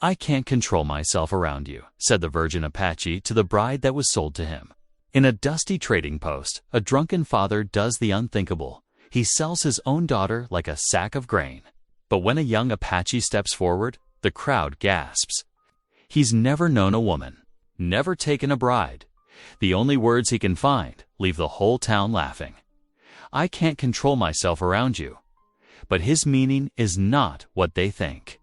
"I can't control myself around you," said the virgin Apache to the bride that was sold to him. In a dusty trading post, a drunken father does the unthinkable. He sells his own daughter like a sack of grain. But when a young Apache steps forward, the crowd gasps. He's never known a woman, never taken a bride. The only words he can find leave the whole town laughing. "I can't control myself around you." But his meaning is not what they think.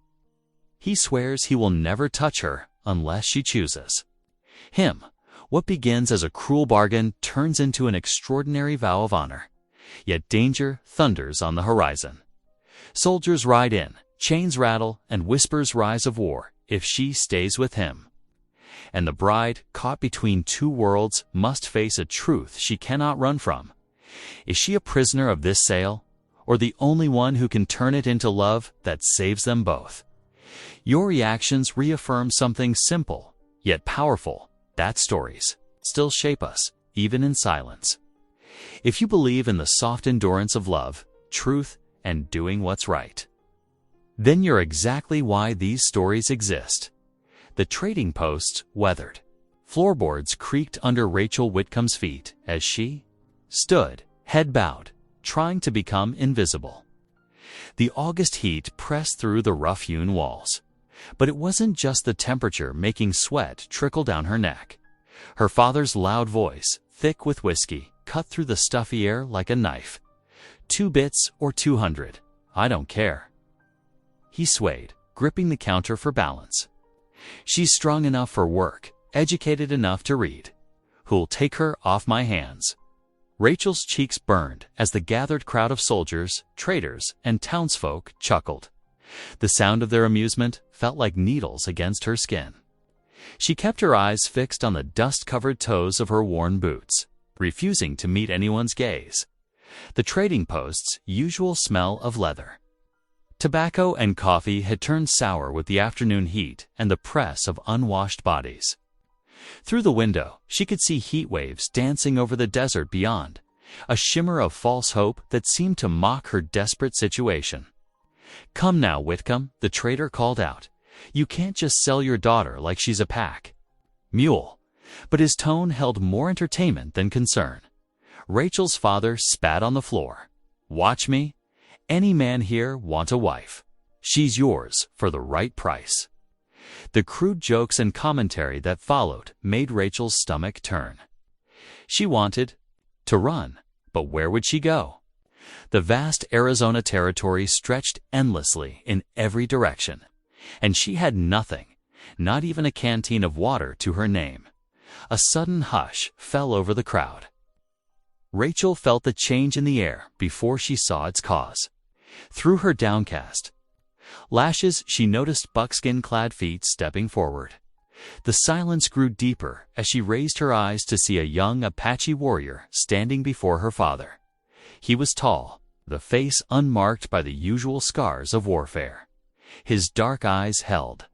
He swears he will never touch her unless she chooses him. What begins as a cruel bargain turns into an extraordinary vow of honor. Yet danger thunders on the horizon. Soldiers ride in, chains rattle, and whispers rise of war if she stays with him. And the bride, caught between two worlds, must face a truth she cannot run from. Is she a prisoner of this sail, or the only one who can turn it into love that saves them both? Your reactions reaffirm something simple, yet powerful, that stories still shape us, even in silence. If you believe in the soft endurance of love, truth, and doing what's right, then you're exactly why these stories exist. The trading posts weathered. Floorboards creaked under Rachel Whitcomb's feet as she stood, head bowed, trying to become invisible. The August heat pressed through the rough-hewn walls. But it wasn't just the temperature making sweat trickle down her neck. Her father's loud voice, thick with whiskey, cut through the stuffy air like a knife. 2 bits or 200, I don't care. He swayed, gripping the counter for balance. She's strong enough for work, educated enough to read. Who'll take her off my hands? Rachel's cheeks burned as the gathered crowd of soldiers, traders, and townsfolk chuckled. The sound of their amusement felt like needles against her skin. She kept her eyes fixed on the dust-covered toes of her worn boots, refusing to meet anyone's gaze. The trading post's usual smell of leather. Tobacco and coffee had turned sour with the afternoon heat and the press of unwashed bodies. Through the window, she could see heat waves dancing over the desert beyond, a shimmer of false hope that seemed to mock her desperate situation. "Come now, Whitcomb," the trader called out. "You can't just sell your daughter like she's a pack mule." But his tone held more entertainment than concern. Rachel's father spat on the floor. "Watch me. Any man here want a wife. She's yours for the right price." The crude jokes and commentary that followed made Rachel's stomach turn. She wanted to run, but where would she go? The vast Arizona territory stretched endlessly in every direction, and she had nothing, not even a canteen of water to her name. A sudden hush fell over the crowd. Rachel felt the change in the air before she saw its cause. Through her downcast lashes, she noticed buckskin-clad feet stepping forward. The silence grew deeper as she raised her eyes to see a young Apache warrior standing before her father. He was tall, the face unmarked by the usual scars of warfare. His dark eyes held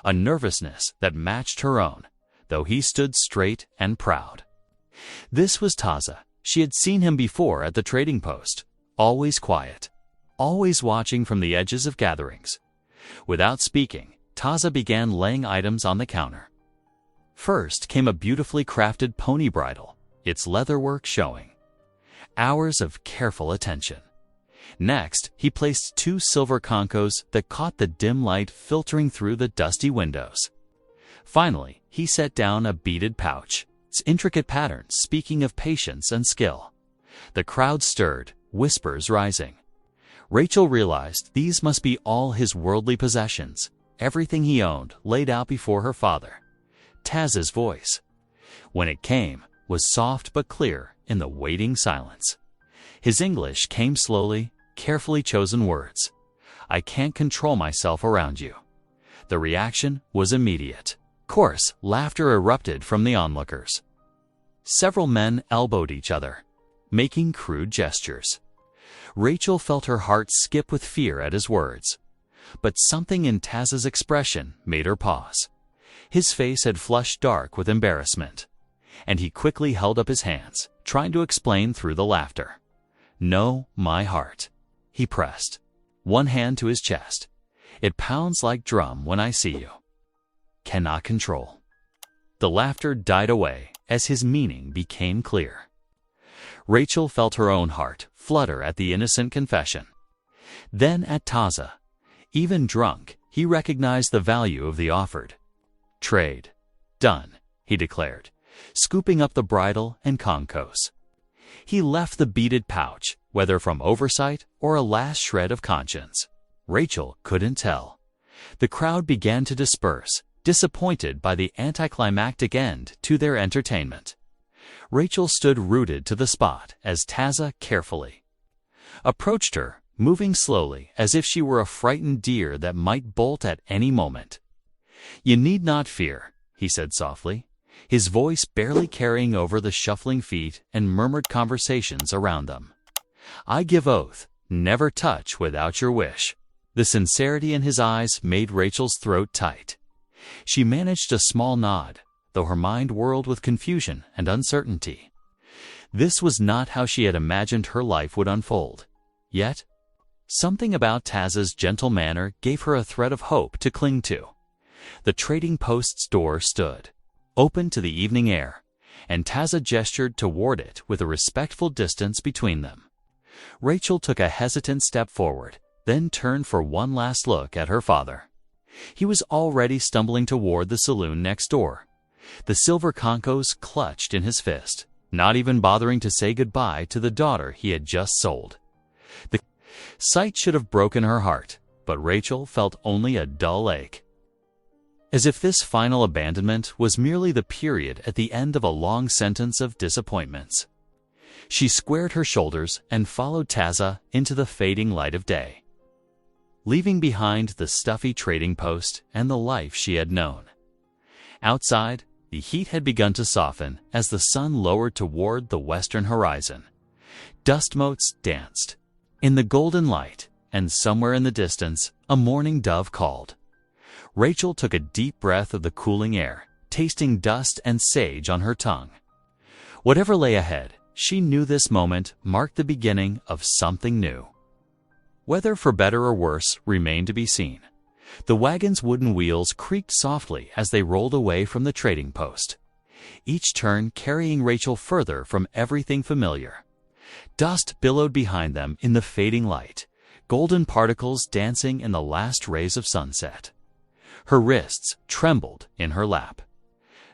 a nervousness that matched her own, though he stood straight and proud. This was Taza. She had seen him before at the trading post, always quiet, always watching from the edges of gatherings. Without speaking, Taza began laying items on the counter. First came a beautifully crafted pony bridle, its leatherwork showing. Hours of careful attention. Next, he placed 2 silver concos that caught the dim light filtering through the dusty windows. Finally, he set down a beaded pouch, its intricate patterns speaking of patience and skill. The crowd stirred, whispers rising. Rachel realized these must be all his worldly possessions, everything he owned laid out before her father. Taz's voice, when it came, was soft but clear in the waiting silence. His English came slowly, carefully chosen words. "I can't control myself around you." The reaction was immediate. Coarse laughter erupted from the onlookers. Several men elbowed each other, making crude gestures. Rachel felt her heart skip with fear at his words. But something in Taz's expression made her pause. His face had flushed dark with embarrassment, and he quickly held up his hands, trying to explain through the laughter. "No, my heart," he pressed, one hand to his chest. It pounds like drum when I see you. Cannot control. The laughter died away as his meaning became clear. Rachel felt her own heart flutter at the innocent confession. Then at Taza. Even drunk, he recognized the value of the offered. Trade. Done, he declared, scooping up the bridle and concos. He left the beaded pouch, whether from oversight or a last shred of conscience. Rachel couldn't tell. The crowd began to disperse, disappointed by the anticlimactic end to their entertainment. Rachel stood rooted to the spot as Taza carefully approached her, moving slowly as if she were a frightened deer that might bolt at any moment. "You need not fear," he said softly, his voice barely carrying over the shuffling feet and murmured conversations around them. "I give oath, never touch without your wish." The sincerity in his eyes made Rachel's throat tight. She managed a small nod, though her mind whirled with confusion and uncertainty. This was not how she had imagined her life would unfold. Yet, something about Taza's gentle manner gave her a thread of hope to cling to. The trading post's door stood, open to the evening air, and Taza gestured toward it with a respectful distance between them. Rachel took a hesitant step forward, then turned for one last look at her father. He was already stumbling toward the saloon next door, the silver concos clutched in his fist, not even bothering to say goodbye to the daughter he had just sold. The sight should have broken her heart, but Rachel felt only a dull ache. As if this final abandonment was merely the period at the end of a long sentence of disappointments. She squared her shoulders and followed Taza into the fading light of day, leaving behind the stuffy trading post and the life she had known. Outside, the heat had begun to soften as the sun lowered toward the western horizon. Dust motes danced in the golden light, and somewhere in the distance, a mourning dove called. Rachel took a deep breath of the cooling air, tasting dust and sage on her tongue. Whatever lay ahead, she knew this moment marked the beginning of something new. Whether for better or worse remained to be seen. The wagon's wooden wheels creaked softly as they rolled away from the trading post, each turn carrying Rachel further from everything familiar. Dust billowed behind them in the fading light, golden particles dancing in the last rays of sunset. Her wrists trembled in her lap.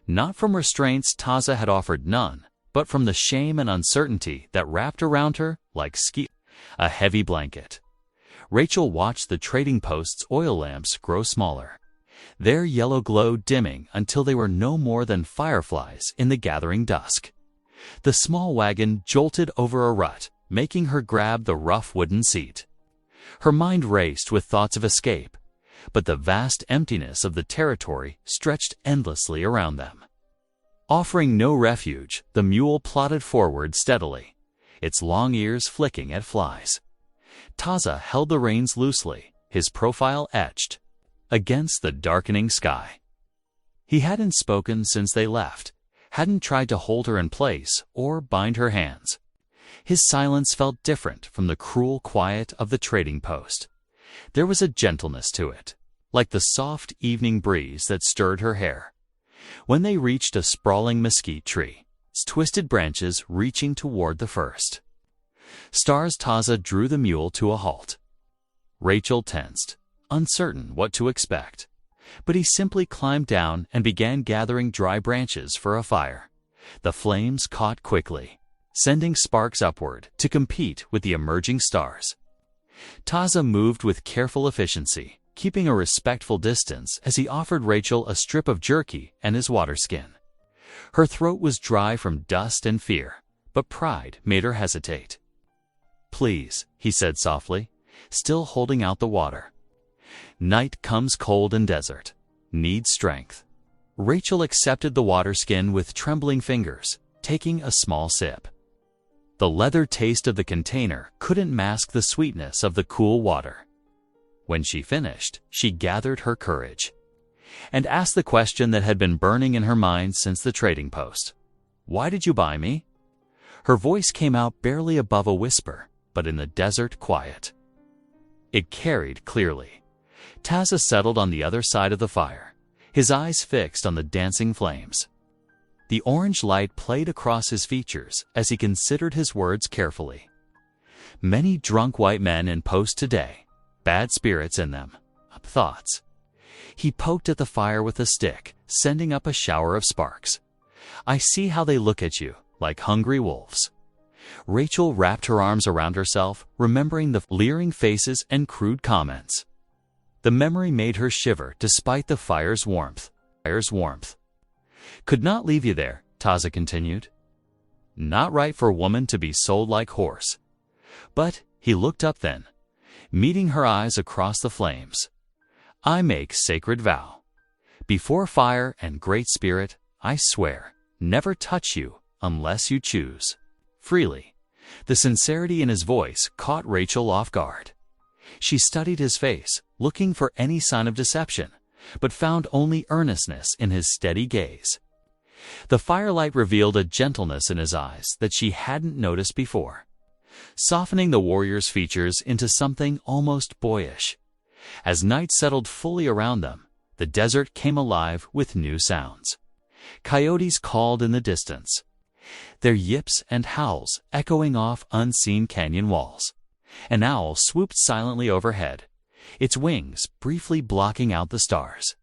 Not from restraints Taza had offered none, but from the shame and uncertainty that wrapped around her like a heavy blanket. Rachel watched the trading post's oil lamps grow smaller, their yellow glow dimming until they were no more than fireflies in the gathering dusk. The small wagon jolted over a rut, making her grab the rough wooden seat. Her mind raced with thoughts of escape, but the vast emptiness of the territory stretched endlessly around them. Offering no refuge, the mule plodded forward steadily, its long ears flicking at flies. Taza held the reins loosely, his profile etched against the darkening sky. He hadn't spoken since they left, hadn't tried to hold her in place or bind her hands. His silence felt different from the cruel quiet of the trading post. There was a gentleness to it, like the soft evening breeze that stirred her hair. When they reached a sprawling mesquite tree, its twisted branches reaching toward the first stars, Taza drew the mule to a halt. Rachel tensed, uncertain what to expect, but he simply climbed down and began gathering dry branches for a fire. The flames caught quickly, sending sparks upward to compete with the emerging stars. Taza moved with careful efficiency, keeping a respectful distance as he offered Rachel a strip of jerky and his water skin. Her throat was dry from dust and fear, but pride made her hesitate. "Please," he said softly, still holding out the water. "Night comes cold and desert. Needs strength." Rachel accepted the water skin with trembling fingers, taking a small sip. The leather taste of the container couldn't mask the sweetness of the cool water. When she finished, she gathered her courage and asked the question that had been burning in her mind since the trading post. "Why did you buy me?" Her voice came out barely above a whisper, but in the desert quiet. It carried clearly. Taza settled on the other side of the fire, his eyes fixed on the dancing flames. The orange light played across his features as he considered his words carefully. Many drunk white men in post today, bad spirits in them, thoughts. He poked at the fire with a stick, sending up a shower of sparks. I see how they look at you, like hungry wolves. Rachel wrapped her arms around herself, remembering the leering faces and crude comments. The memory made her shiver despite the fire's warmth. Could not leave you there, Taza continued. Not right for a woman to be sold like horse. But he looked up then, meeting her eyes across the flames. I make sacred vow. Before fire and great spirit, I swear, never touch you unless you choose. Freely. The sincerity in his voice caught Rachel off guard. She studied his face, looking for any sign of deception, but found only earnestness in his steady gaze. The firelight revealed a gentleness in his eyes that she hadn't noticed before, softening the warrior's features into something almost boyish. As night settled fully around them, the desert came alive with new sounds. Coyotes called in the distance, their yips and howls echoing off unseen canyon walls. An owl swooped silently overhead, its wings briefly blocking out the stars.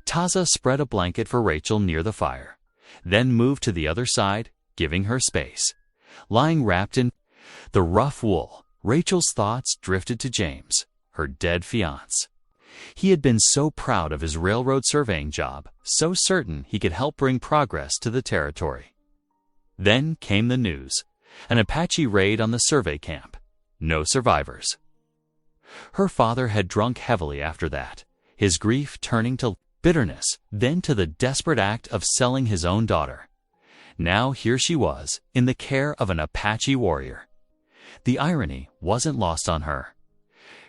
Taza spread a blanket for Rachel near the fire, then moved to the other side, giving her space. Lying wrapped in the rough wool, Rachel's thoughts drifted to James, her dead fiancé. He had been so proud of his railroad surveying job, so certain he could help bring progress to the territory. Then came the news, an Apache raid on the survey camp. No survivors. Her father had drunk heavily after that, his grief turning to bitterness, then to the desperate act of selling his own daughter. Now here she was, in the care of an Apache warrior. The irony wasn't lost on her.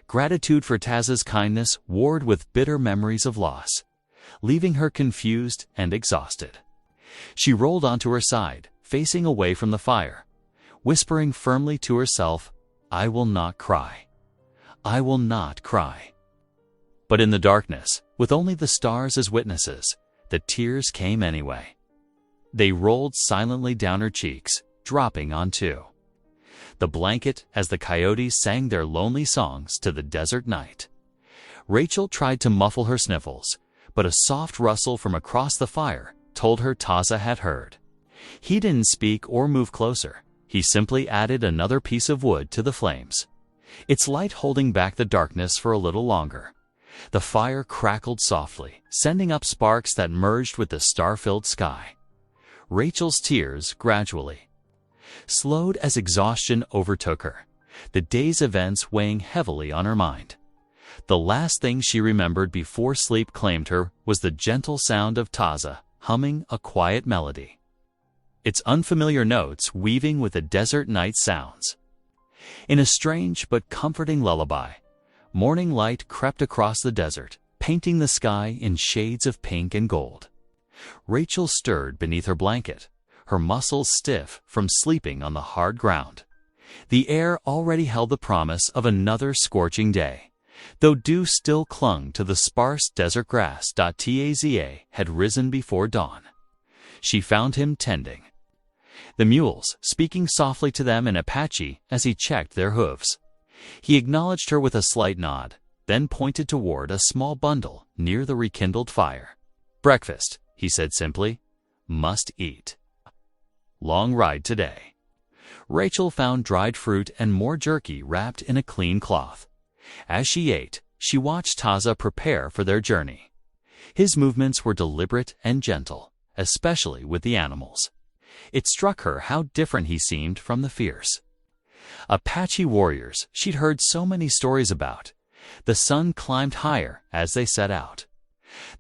Gratitude for Taza's kindness warred with bitter memories of loss, leaving her confused and exhausted. She rolled onto her side, facing away from the fire, whispering firmly to herself, I will not cry. I will not cry. But in the darkness, with only the stars as witnesses, the tears came anyway. They rolled silently down her cheeks, dropping onto the blanket as the coyotes sang their lonely songs to the desert night. Rachel tried to muffle her sniffles, but a soft rustle from across the fire told her Taza had heard. He didn't speak or move closer. He simply added another piece of wood to the flames, its light holding back the darkness for a little longer. The fire crackled softly, sending up sparks that merged with the star-filled sky. Rachel's tears gradually slowed as exhaustion overtook her, the day's events weighing heavily on her mind. The last thing she remembered before sleep claimed her was the gentle sound of Taza humming a quiet melody, its unfamiliar notes weaving with the desert night sounds. In a strange but comforting lullaby, morning light crept across the desert, painting the sky in shades of pink and gold. Rachel stirred beneath her blanket, her muscles stiff from sleeping on the hard ground. The air already held the promise of another scorching day, though dew still clung to the sparse desert grass. Taza had risen before dawn. She found him tending the mules, speaking softly to them in Apache as he checked their hooves. He acknowledged her with a slight nod, then pointed toward a small bundle near the rekindled fire. Breakfast, he said simply. Must eat. Long ride today. Rachel found dried fruit and more jerky wrapped in a clean cloth. As she ate, she watched Taza prepare for their journey. His movements were deliberate and gentle, especially with the animals. It struck her how different he seemed from the fierce Apache warriors she'd heard so many stories about. The sun climbed higher as they set out,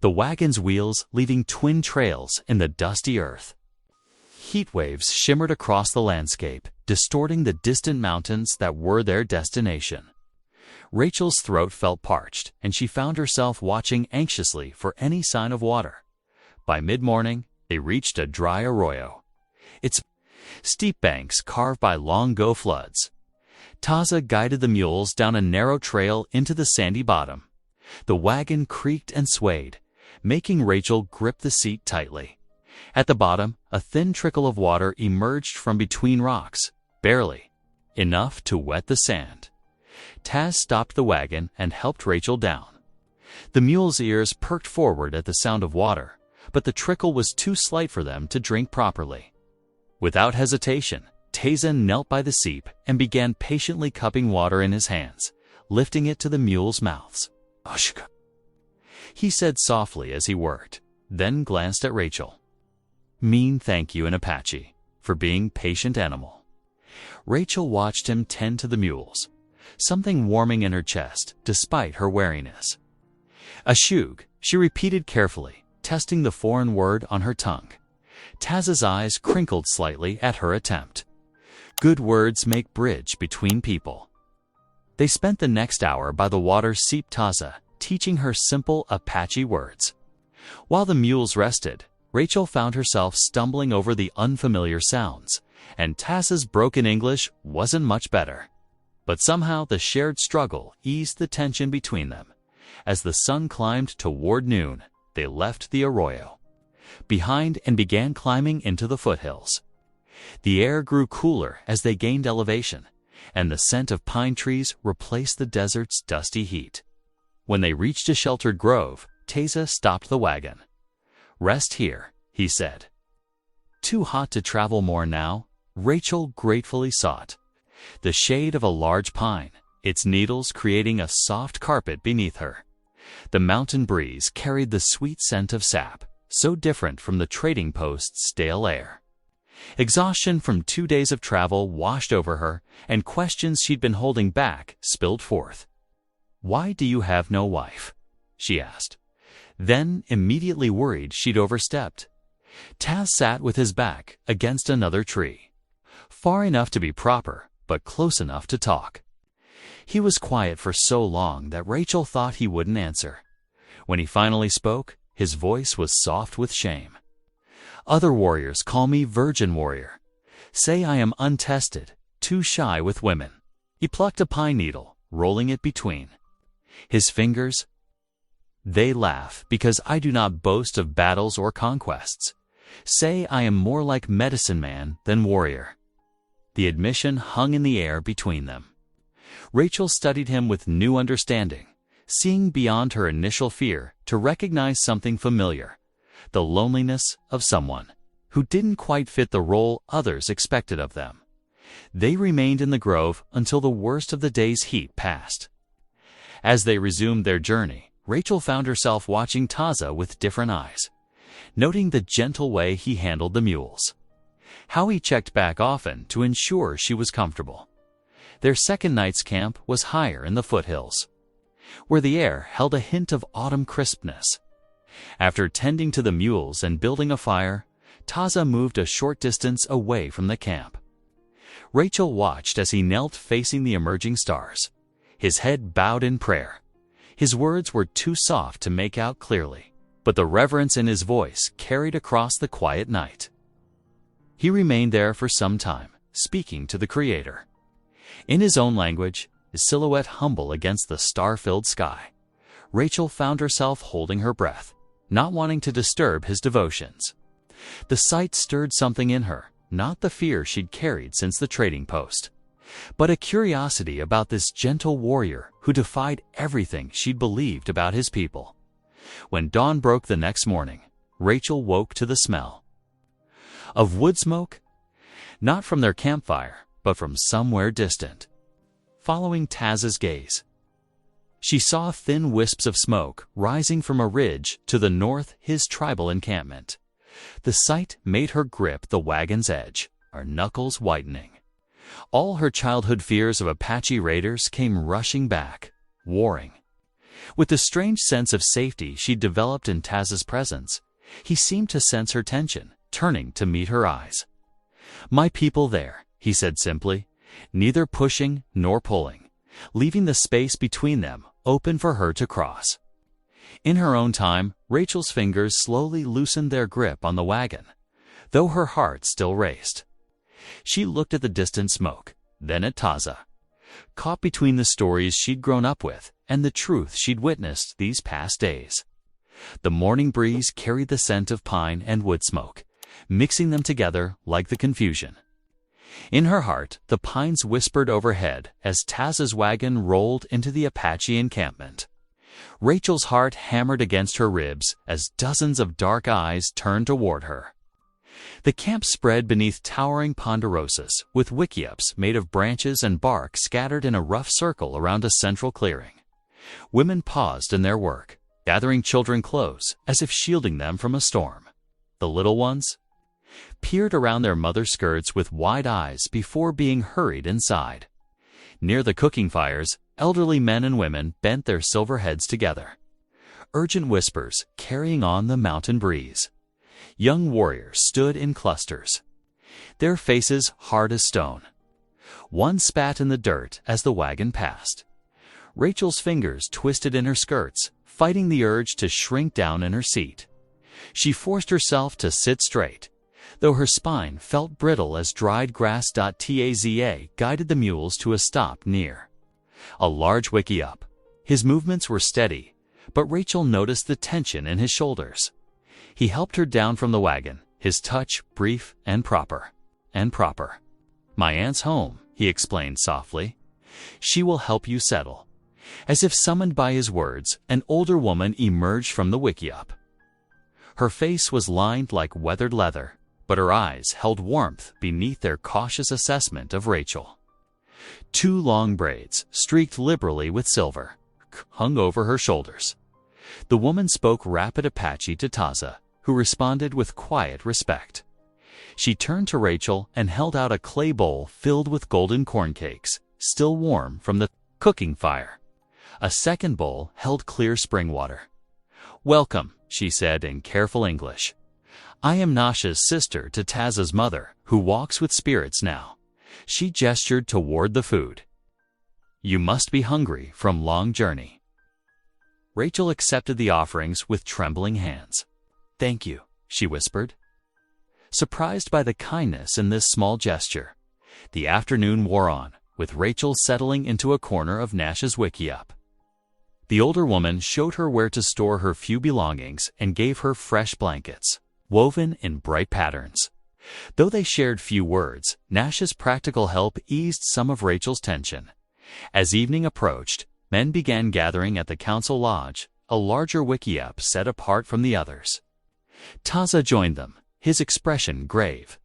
the wagon's wheels leaving twin trails in the dusty earth. Heat waves shimmered across the landscape, distorting the distant mountains that were their destination. Rachel's throat felt parched, and she found herself watching anxiously for any sign of water. By mid-morning, they reached a dry arroyo, its steep banks carved by long-ago floods. Taza guided the mules down a narrow trail into the sandy bottom, The wagon creaked and swayed, making Rachel grip the seat tightly. At the bottom, a thin trickle of water emerged from between rocks, barely enough to wet the sand. Taz stopped the wagon and helped Rachel down. The mule's ears perked forward at the sound of water, but the trickle was too slight for them to drink properly. Without hesitation, Teza knelt by the seep and began patiently cupping water in his hands, lifting it to the mule's mouths. "Ushka," he said softly as he worked, then glanced at Rachel. "Mean thank you in Apache for being patient animal." Rachel watched him tend to the mules, something warming in her chest despite her wariness. "Ashug," she repeated carefully, testing the foreign word on her tongue. Taz's eyes crinkled slightly at her attempt. Good words make bridge between people. They spent the next hour by the water's seep Taza, teaching her simple Apache words. While the mules rested, Rachel found herself stumbling over the unfamiliar sounds, and Taz's broken English wasn't much better. But somehow the shared struggle eased the tension between them. As the sun climbed toward noon, they left the arroyo behind and began climbing into the foothills. The air grew cooler as they gained elevation, and the scent of pine trees replaced the desert's dusty heat. When they reached a sheltered grove, Teza stopped the wagon. "Rest here," he said. Too hot to travel more now, Rachel gratefully sought the shade of a large pine, its needles creating a soft carpet beneath her. The mountain breeze carried the sweet scent of sap, so different from the trading post's stale air. Exhaustion from 2 days of travel washed over her, and questions she'd been holding back spilled forth. "Why do you have no wife?" she asked, then immediately worried she'd overstepped. Taz sat with his back against another tree, far enough to be proper, but close enough to talk. He was quiet for so long that Rachel thought he wouldn't answer. When he finally spoke, his voice was soft with shame. "Other warriors call me virgin warrior. Say I am untested, too shy with women." He plucked a pine needle, rolling it between his fingers. "They laugh because I do not boast of battles or conquests. Say I am more like medicine man than warrior." The admission hung in the air between them. Rachel studied him with new understanding, seeing beyond her initial fear to recognize something familiar, the loneliness of someone who didn't quite fit the role others expected of them. They remained in the grove until the worst of the day's heat passed. As they resumed their journey, Rachel found herself watching Taza with different eyes, noting the gentle way he handled the mules, how he checked back often to ensure she was comfortable. Their second night's camp was higher in the foothills, where the air held a hint of autumn crispness. After tending to the mules and building a fire, Taza moved a short distance away from the camp. Rachel watched as he knelt facing the emerging stars, his head bowed in prayer. His words were too soft to make out clearly, but the reverence in his voice carried across the quiet night. He remained there for some time, speaking to the Creator. In his own language, his silhouette humble against the star-filled sky, Rachel found herself holding her breath, not wanting to disturb his devotions. The sight stirred something in her, not the fear she'd carried since the trading post, but a curiosity about this gentle warrior who defied everything she'd believed about his people. When dawn broke the next morning, Rachel woke to the smell of wood smoke, not from their campfire, but from somewhere distant. Following Taz's gaze, she saw thin wisps of smoke rising from a ridge to the north, his tribal encampment. The sight made her grip the wagon's edge, her knuckles whitening. All her childhood fears of Apache raiders came rushing back, warring. With the strange sense of safety she'd developed in Taz's presence, he seemed to sense her tension, turning to meet her eyes. "My people there," he said simply, neither pushing nor pulling, leaving the space between them open for her to cross. In her own time, Rachel's fingers slowly loosened their grip on the wagon, though her heart still raced. She looked at the distant smoke, then at Taza, caught between the stories she'd grown up with and the truth she'd witnessed these past days. The morning breeze carried the scent of pine and wood smoke, mixing them together like the confusion. In her heart, the pines whispered overhead as Taz's wagon rolled into the Apache encampment. Rachel's heart hammered against her ribs as dozens of dark eyes turned toward her. The camp spread beneath towering ponderosas, with wickiups made of branches and bark scattered in a rough circle around a central clearing. Women paused in their work, gathering children close as if shielding them from a storm. The little ones peered around their mother's skirts with wide eyes before being hurried inside. Near the cooking fires, elderly men and women bent their silver heads together. Urgent whispers carrying on the mountain breeze. Young warriors stood in clusters, their faces hard as stone. One spat in the dirt as the wagon passed. Rachel's fingers twisted in her skirts, fighting the urge to shrink down in her seat. She forced herself to sit straight, though her spine felt brittle as dried grass. Taza guided the mules to a stop near. A large wickiup. His movements were steady, but Rachel noticed the tension in his shoulders. He helped her down from the wagon, his touch brief and proper. "My aunt's home," he explained softly. "She will help you settle." As if summoned by his words, an older woman emerged from the wickiup. Her face was lined like weathered leather, but her eyes held warmth beneath their cautious assessment of Rachel. Two long braids, streaked liberally with silver, hung over her shoulders. The woman spoke rapid Apache to Taza, who responded with quiet respect. She turned to Rachel and held out a clay bowl filled with golden corn cakes, still warm from the cooking fire. A second bowl held clear spring water. "Welcome," she said in careful English. "I am Nasha's sister to Taza's mother, who walks with spirits now." She gestured toward the food. "You must be hungry from long journey." Rachel accepted the offerings with trembling hands. "Thank you," she whispered. Surprised by the kindness in this small gesture, the afternoon wore on, with Rachel settling into a corner of Nash's wickiup. The older woman showed her where to store her few belongings and gave her fresh blankets, woven in bright patterns. Though they shared few words, Nash's practical help eased some of Rachel's tension. As evening approached, men began gathering at the council lodge, a larger wickiup set apart from the others. Taza joined them, his expression grave.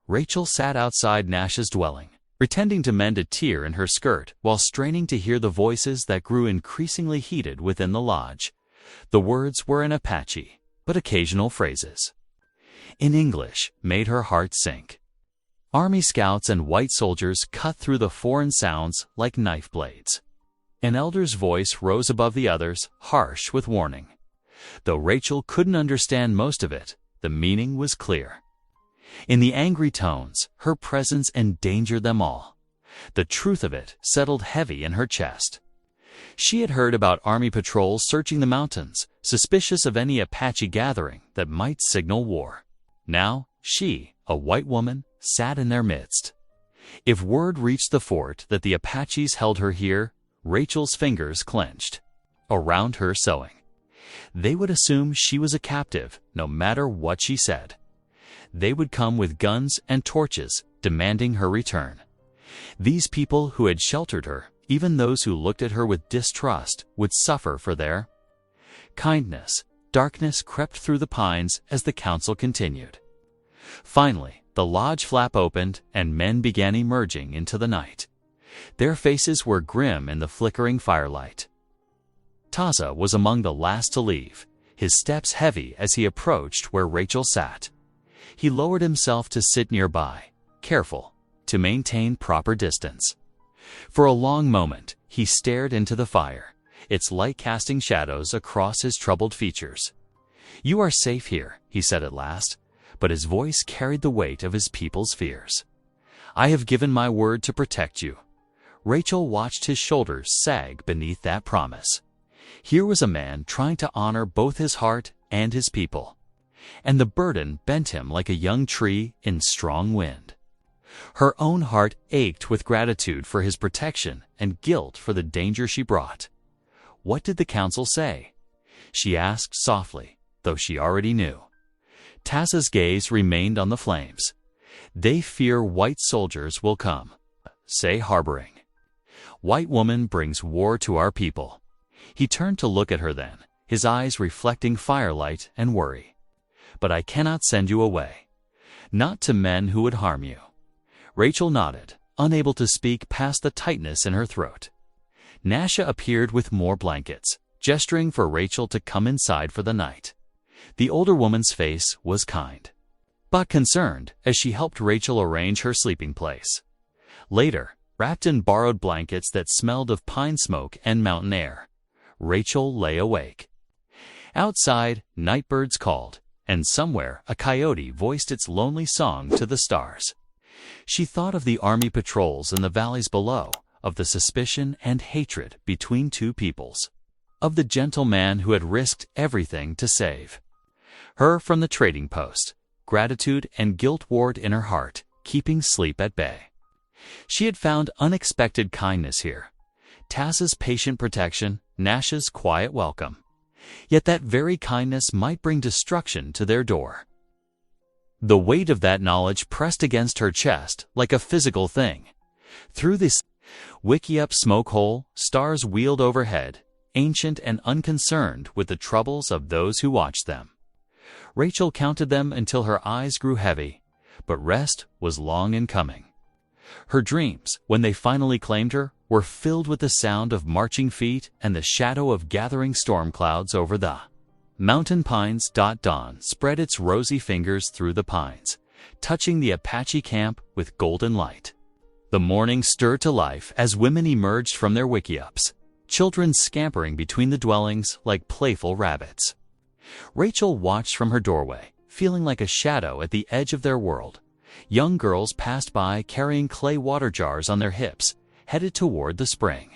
Rachel sat outside Nash's dwelling, pretending to mend a tear in her skirt while straining to hear the voices that grew increasingly heated within the lodge. The words were in Apache, but occasional phrases in English made her heart sink. Army scouts and white soldiers cut through the foreign sounds like knife blades. An elder's voice rose above the others, harsh with warning. Though Rachel couldn't understand most of it, the meaning was clear. In the angry tones, her presence endangered them all. The truth of it settled heavy in her chest. She had heard about army patrols searching the mountains, suspicious of any Apache gathering that might signal war. Now, she, a white woman, sat in their midst. If word reached the fort that the Apaches held her here, Rachel's fingers clenched around her sewing. They would assume she was a captive, no matter what she said. They would come with guns and torches, demanding her return. These people who had sheltered her, even those who looked at her with distrust, would suffer for their kindness. Darkness crept through the pines as the council continued. Finally, the lodge flap opened and men began emerging into the night. Their faces were grim in the flickering firelight. Taza was among the last to leave, his steps heavy as he approached where Rachel sat. He lowered himself to sit nearby, careful to maintain proper distance. For a long moment, he stared into the fire, its light casting shadows across his troubled features. "You are safe here," he said at last, but his voice carried the weight of his people's fears. "I have given my word to protect you." Rachel watched his shoulders sag beneath that promise. Here was a man trying to honor both his heart and his people, and the burden bent him like a young tree in strong wind. Her own heart ached with gratitude for his protection and guilt for the danger she brought. "What did the council say?" she asked softly, though she already knew. Taz's gaze remained on the flames. "They fear white soldiers will come," say harboring. "White woman brings war to our people." He turned to look at her then, his eyes reflecting firelight and worry. "But I cannot send you away. Not to men who would harm you." Rachel nodded, unable to speak past the tightness in her throat. Nasha appeared with more blankets, gesturing for Rachel to come inside for the night. The older woman's face was kind, but concerned as she helped Rachel arrange her sleeping place. Later, wrapped in borrowed blankets that smelled of pine smoke and mountain air, Rachel lay awake. Outside, night birds called, and somewhere a coyote voiced its lonely song to the stars. She thought of the army patrols in the valleys below, of the suspicion and hatred between two peoples, of the gentle man who had risked everything to save her from the trading post. Gratitude and guilt warred in her heart, keeping sleep at bay. She had found unexpected kindness here. Taz's patient protection, Nasha's quiet welcome. Yet that very kindness might bring destruction to their door. The weight of that knowledge pressed against her chest like a physical thing. Through this Wickiup smoke hole, stars wheeled overhead, ancient and unconcerned with the troubles of those who watched them. Rachel counted them until her eyes grew heavy, but rest was long in coming. Her dreams, when they finally claimed her, were filled with the sound of marching feet and the shadow of gathering storm clouds over the mountain pines. Dawn spread its rosy fingers through the pines, touching the Apache camp with golden light. The morning stirred to life as women emerged from their wickiups, children scampering between the dwellings like playful rabbits. Rachel watched from her doorway, feeling like a shadow at the edge of their world. Young girls passed by carrying clay water jars on their hips, headed toward the spring.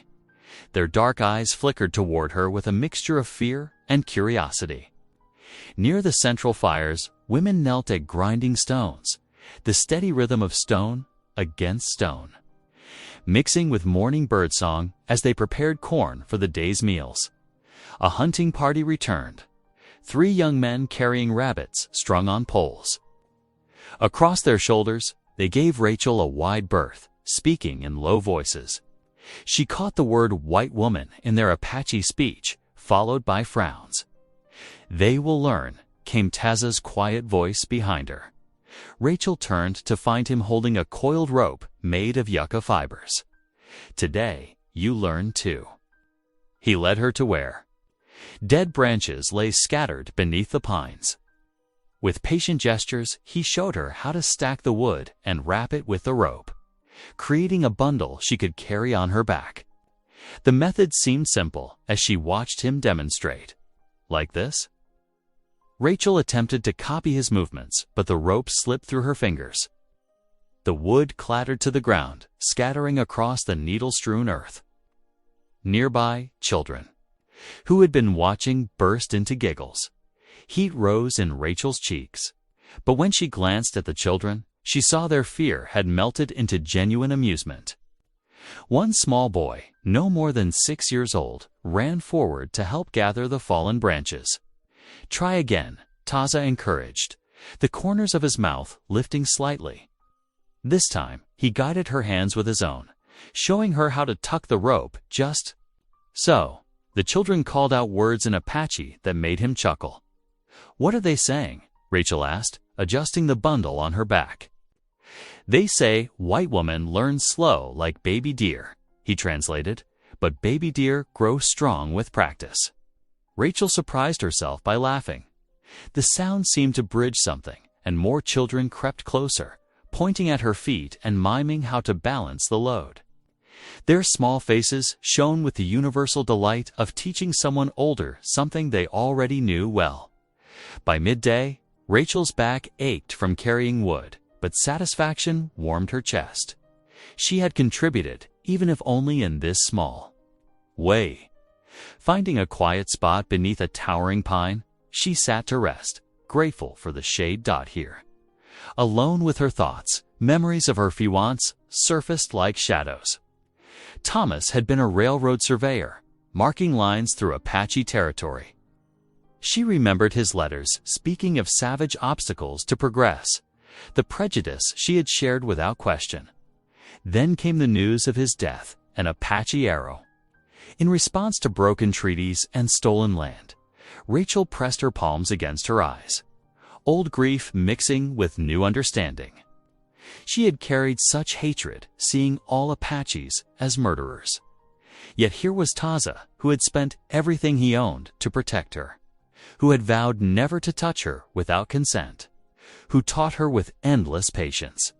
Their dark eyes flickered toward her with a mixture of fear and curiosity. Near the central fires, women knelt at grinding stones, the steady rhythm of stone against stone, mixing with morning birdsong as they prepared corn for the day's meals. A hunting party returned, 3 young men carrying rabbits strung on poles. Across their shoulders, they gave Rachel a wide berth, speaking in low voices. She caught the word white woman in their Apache speech, followed by frowns. "They will learn," came Taz's quiet voice behind her. Rachel turned to find him holding a coiled rope made of yucca fibers. "Today, you learn too." He led her to where dead branches lay scattered beneath the pines. With patient gestures, he showed her how to stack the wood and wrap it with the rope, creating a bundle she could carry on her back. The method seemed simple as she watched him demonstrate. "Like this?" Rachel attempted to copy his movements, but the rope slipped through her fingers. The wood clattered to the ground, scattering across the needle-strewn earth. Nearby, children, who had been watching, burst into giggles. Heat rose in Rachel's cheeks, but when she glanced at the children, she saw their fear had melted into genuine amusement. One small boy, no more than 6 years old, ran forward to help gather the fallen branches. "Try again," Taza encouraged, the corners of his mouth lifting slightly. This time, he guided her hands with his own, showing her how to tuck the rope just so. The children called out words in Apache that made him chuckle. "What are they saying?" Rachel asked, adjusting the bundle on her back. "They say white woman learns slow like baby deer," he translated, "but baby deer grow strong with practice." Rachel surprised herself by laughing. The sound seemed to bridge something, and more children crept closer, pointing at her feet and miming how to balance the load. Their small faces shone with the universal delight of teaching someone older something they already knew well. By midday, Rachel's back ached from carrying wood, but satisfaction warmed her chest. She had contributed, even if only in this small way. Finding a quiet spot beneath a towering pine, she sat to rest, grateful for the shade. Here, alone with her thoughts, memories of her fiancé surfaced like shadows. Thomas had been a railroad surveyor, marking lines through Apache territory. She remembered his letters speaking of savage obstacles to progress, the prejudice she had shared without question. Then came the news of his death, an Apache arrow. In response to broken treaties and stolen land, Rachel pressed her palms against her eyes, old grief mixing with new understanding. She had carried such hatred, seeing all Apaches as murderers. Yet here was Taza, who had spent everything he owned to protect her, who had vowed never to touch her without consent, who taught her with endless patience.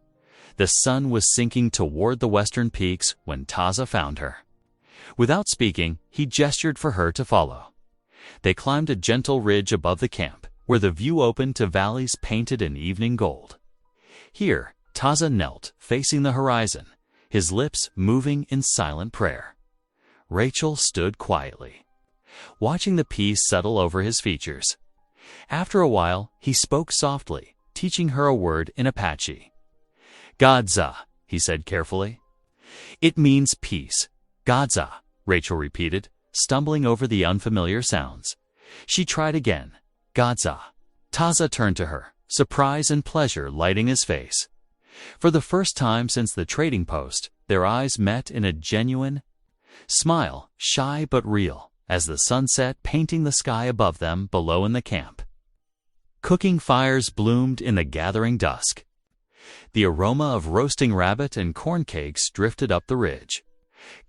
The sun was sinking toward the western peaks when Taza found her. Without speaking, he gestured for her to follow. They climbed a gentle ridge above the camp, where the view opened to valleys painted in evening gold. Here, Taza knelt, facing the horizon, his lips moving in silent prayer. Rachel stood quietly, watching the peace settle over his features. After a while, he spoke softly, teaching her a word in Apache. "Gadza," he said carefully. "It means peace." "Gadza," Rachel repeated, stumbling over the unfamiliar sounds. She tried again. "Gadza." Taza turned to her, surprise and pleasure lighting his face. For the first time since the trading post, their eyes met in a genuine smile, shy but real, as the sunset painting the sky above them below in the camp. Cooking fires bloomed in the gathering dusk. The aroma of roasting rabbit and corn cakes drifted up the ridge.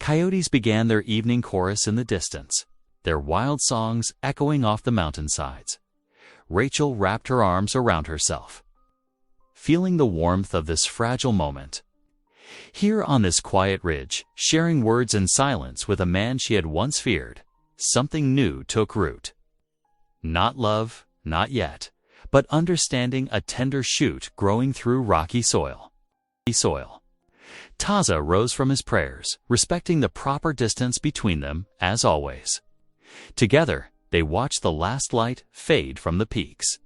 Coyotes began their evening chorus in the distance, their wild songs echoing off the mountainsides. Rachel wrapped her arms around herself, feeling the warmth of this fragile moment. Here on this quiet ridge, sharing words in silence with a man she had once feared, something new took root. Not love, not yet, but understanding, a tender shoot growing through rocky soil. Taza rose from his prayers, respecting the proper distance between them, as always. Together, they watched the last light fade from the peaks.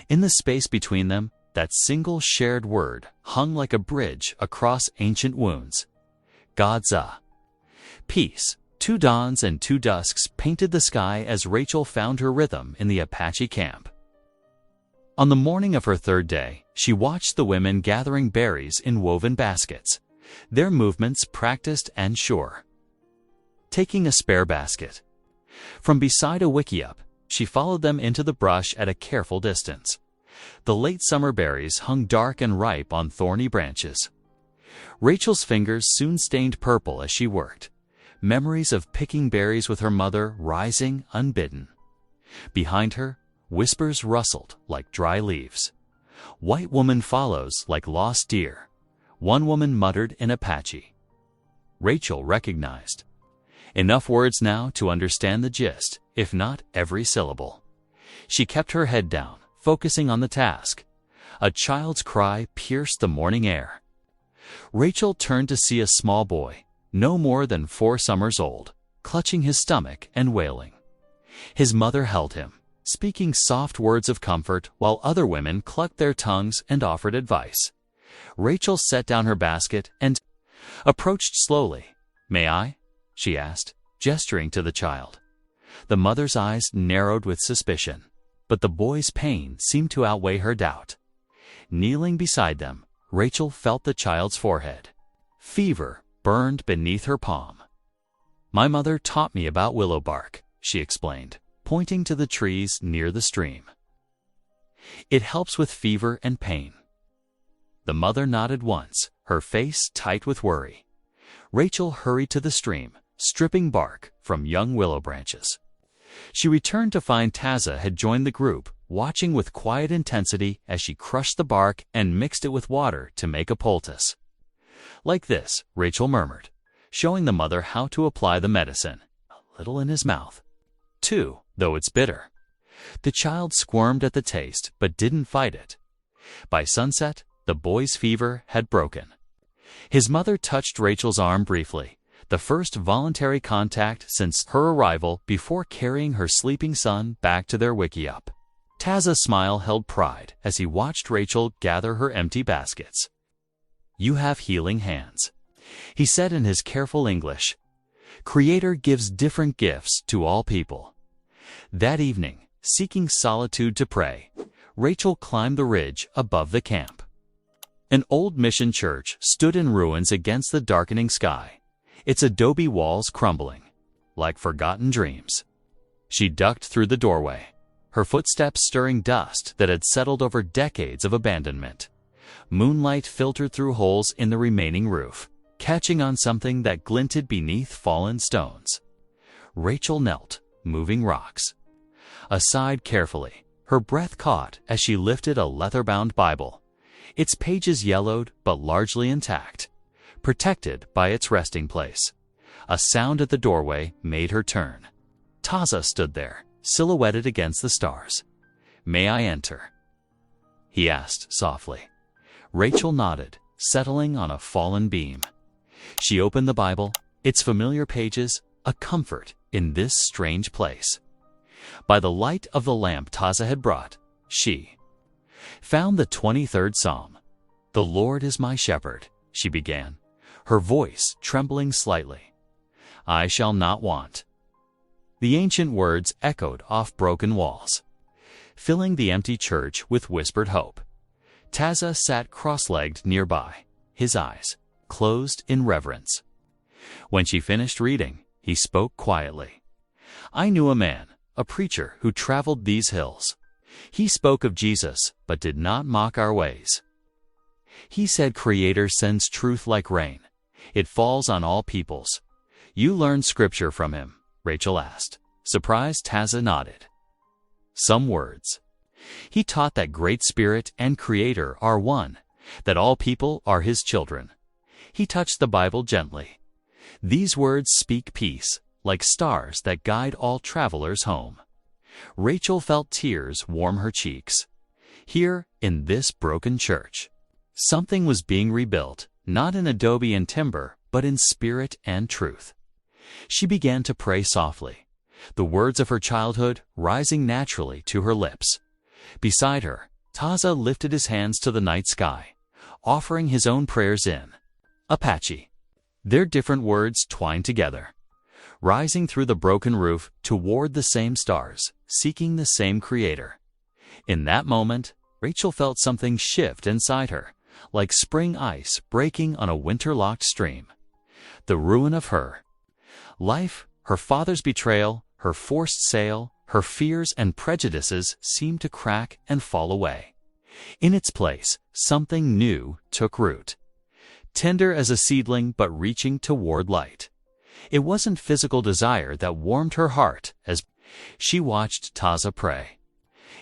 In the space between them, that single shared word hung like a bridge across ancient wounds. Gadza. Peace. 2 dawns and 2 dusks painted the sky as Rachel found her rhythm in the Apache camp. On the morning of her 3rd day, she watched the women gathering berries in woven baskets, their movements practiced and sure. Taking a spare basket from beside a wickiup, she followed them into the brush at a careful distance. The late summer berries hung dark and ripe on thorny branches. Rachel's fingers soon stained purple as she worked, memories of picking berries with her mother rising unbidden. Behind her, whispers rustled like dry leaves. "White woman follows like lost deer," one woman muttered in Apache. Rachel recognized. Enough words now to understand the gist, if not every syllable. She kept her head down, focusing on the task. A child's cry pierced the morning air. Rachel turned to see a small boy, no more than 4 summers old, clutching his stomach and wailing. His mother held him, speaking soft words of comfort while other women clucked their tongues and offered advice. Rachel set down her basket and approached slowly. "May I?" she asked, gesturing to the child. The mother's eyes narrowed with suspicion, but the boy's pain seemed to outweigh her doubt. Kneeling beside them, Rachel felt the child's forehead. Fever burned beneath her palm. "My mother taught me about willow bark," she explained, pointing to the trees near the stream. "It helps with fever and pain." The mother nodded once, her face tight with worry. Rachel hurried to the stream, stripping bark from young willow branches. She returned to find Taza had joined the group, watching with quiet intensity as she crushed the bark and mixed it with water to make a poultice. "Like this," Rachel murmured, showing the mother how to apply the medicine. "A little in his mouth, too, though it's bitter." The child squirmed at the taste, but didn't fight it. By sunset, the boy's fever had broken. His mother touched Rachel's arm briefly, the first voluntary contact since her arrival, before carrying her sleeping son back to their wickiup. Taza's smile held pride as he watched Rachel gather her empty baskets. "You have healing hands," he said in his careful English. Creator gives different gifts to all people. That evening, seeking solitude to pray, Rachel climbed the ridge above the camp. An old mission church stood in ruins against the darkening sky, its adobe walls crumbling, like forgotten dreams. She ducked through the doorway, her footsteps stirring dust that had settled over decades of abandonment. Moonlight filtered through holes in the remaining roof, catching on something that glinted beneath fallen stones. Rachel knelt, moving rocks. Aside carefully, her breath caught as she lifted a leather-bound Bible, its pages yellowed but largely intact, protected by its resting place. A sound at the doorway made her turn. Taza stood there, silhouetted against the stars. "May I enter?" he asked softly. Rachel nodded, settling on a fallen beam. She opened the Bible, its familiar pages a comfort in this strange place. By the light of the lamp Taza had brought, she found the 23rd Psalm. "The Lord is my shepherd," she began, her voice trembling slightly. "I shall not want." The ancient words echoed off broken walls, filling the empty church with whispered hope. Taza sat cross-legged nearby, his eyes closed in reverence. When she finished reading, he spoke quietly. "I knew a man, a preacher who traveled these hills. He spoke of Jesus, but did not mock our ways. He said Creator sends truth like rain. It falls on all peoples. You learned scripture from him?" Rachel asked. Surprised, Taza nodded. "Some words. He taught that Great Spirit and Creator are one, that all people are his children." He touched the Bible gently. "These words speak peace, like stars that guide all travelers home." Rachel felt tears warm her cheeks. Here, in this broken church, something was being rebuilt, not in adobe and timber, but in spirit and truth. She began to pray softly, the words of her childhood rising naturally to her lips. Beside her, Taza lifted his hands to the night sky, offering his own prayers in Apache. Their different words twined together, rising through the broken roof toward the same stars, seeking the same Creator. In that moment, Rachel felt something shift inside her, like spring ice breaking on a winter-locked stream. The ruin of her life, her father's betrayal, her forced sale, her fears and prejudices seemed to crack and fall away. In its place, something new took root. Tender as a seedling but reaching toward light. It wasn't physical desire that warmed her heart as she watched Taza pray.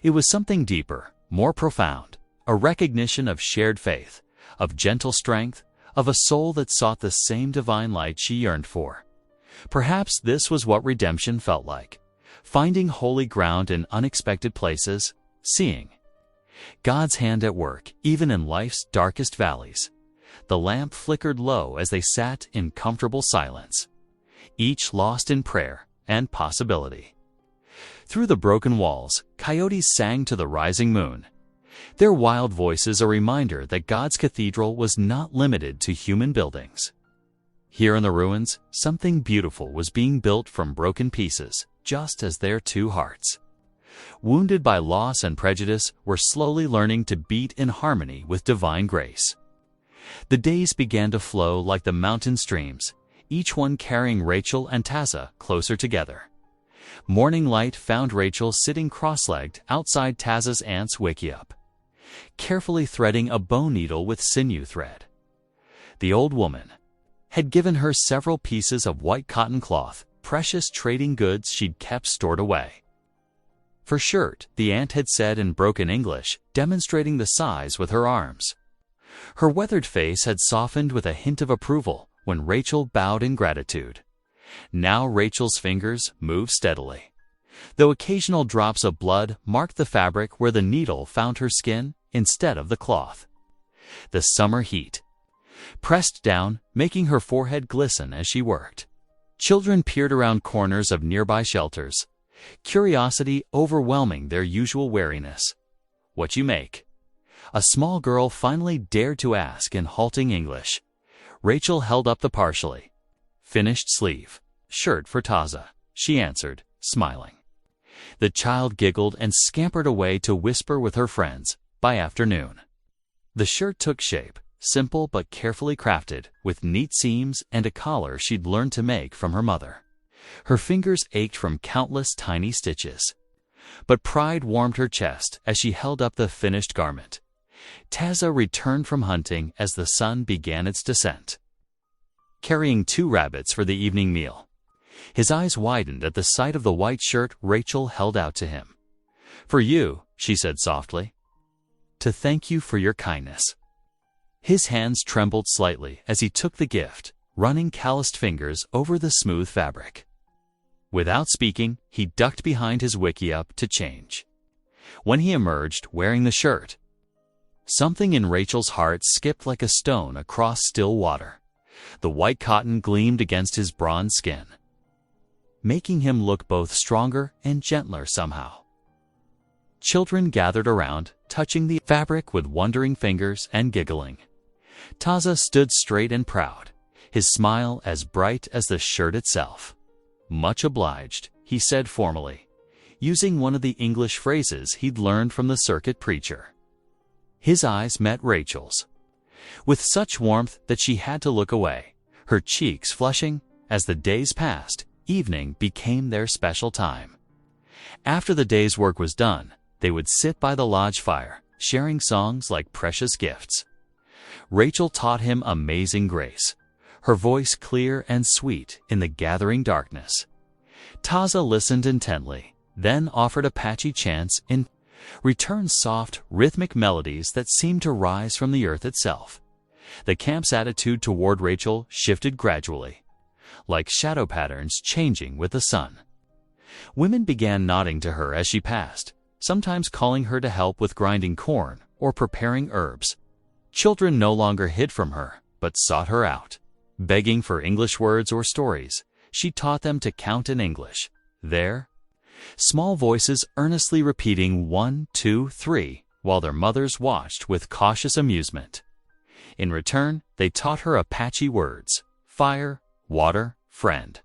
It was something deeper, more profound, a recognition of shared faith, of gentle strength, of a soul that sought the same divine light she yearned for. Perhaps this was what redemption felt like, finding holy ground in unexpected places, seeing God's hand at work even in life's darkest valleys. The lamp flickered low as they sat in comfortable silence, each lost in prayer and possibility. Through the broken walls, coyotes sang to the rising moon, their wild voices a reminder that God's cathedral was not limited to human buildings. Here in the ruins, something beautiful was being built from broken pieces, just as their two hearts, wounded by loss and prejudice, were slowly learning to beat in harmony with divine grace. The days began to flow like the mountain streams, each one carrying Rachel and Taza closer together. Morning light found Rachel sitting cross-legged outside Taza's aunt's wickiup, carefully threading a bone needle with sinew thread. The old woman had given her several pieces of white cotton cloth, precious trading goods she'd kept stored away. For shirt, the aunt had said in broken English, demonstrating the size with her arms. Her weathered face had softened with a hint of approval when Rachel bowed in gratitude. Now Rachel's fingers moved steadily, though occasional drops of blood marked the fabric where the needle found her skin instead of the cloth. The summer heat pressed down, making her forehead glisten as she worked. Children peered around corners of nearby shelters, curiosity overwhelming their usual wariness. "What you make?" A small girl finally dared to ask in halting English. Rachel held up the partially finished sleeve. shirt for Taza," she answered, smiling. The child giggled and scampered away to whisper with her friends, "By afternoon." The shirt took shape, simple but carefully crafted, with neat seams and a collar she'd learned to make from her mother. Her fingers ached from countless tiny stitches. But pride warmed her chest as she held up the finished garment. Taza returned from hunting as the sun began its descent, carrying 2 rabbits for the evening meal. His eyes widened at the sight of the white shirt Rachel held out to him. "For you," she said softly. "To thank you for your kindness." His hands trembled slightly as he took the gift, running calloused fingers over the smooth fabric. Without speaking, he ducked behind his wickiup to change. When he emerged, wearing the shirt, something in Rachel's heart skipped like a stone across still water. The white cotton gleamed against his bronze skin, making him look both stronger and gentler somehow. Children gathered around, touching the fabric with wondering fingers and giggling. Taza stood straight and proud, his smile as bright as the shirt itself. "Much obliged," he said formally, using one of the English phrases he'd learned from the circuit preacher. His eyes met Rachel's, with such warmth that she had to look away, her cheeks flushing. As the days passed, evening became their special time. After the day's work was done, they would sit by the lodge fire, sharing songs like precious gifts. Rachel taught him amazing grace, her voice clear and sweet in the gathering darkness. Taza listened intently, then offered Apache chants in return, soft, rhythmic melodies that seemed to rise from the earth itself. The camp's attitude toward Rachel shifted gradually, like shadow patterns changing with the sun. Women began nodding to her as she passed, sometimes calling her to help with grinding corn or preparing herbs. Children no longer hid from her, but sought her out, begging for English words or stories. She taught them to count in English. There, small voices earnestly repeating 1, 2, 3, while their mothers watched with cautious amusement. In return, they taught her Apache words: fire, water, friend.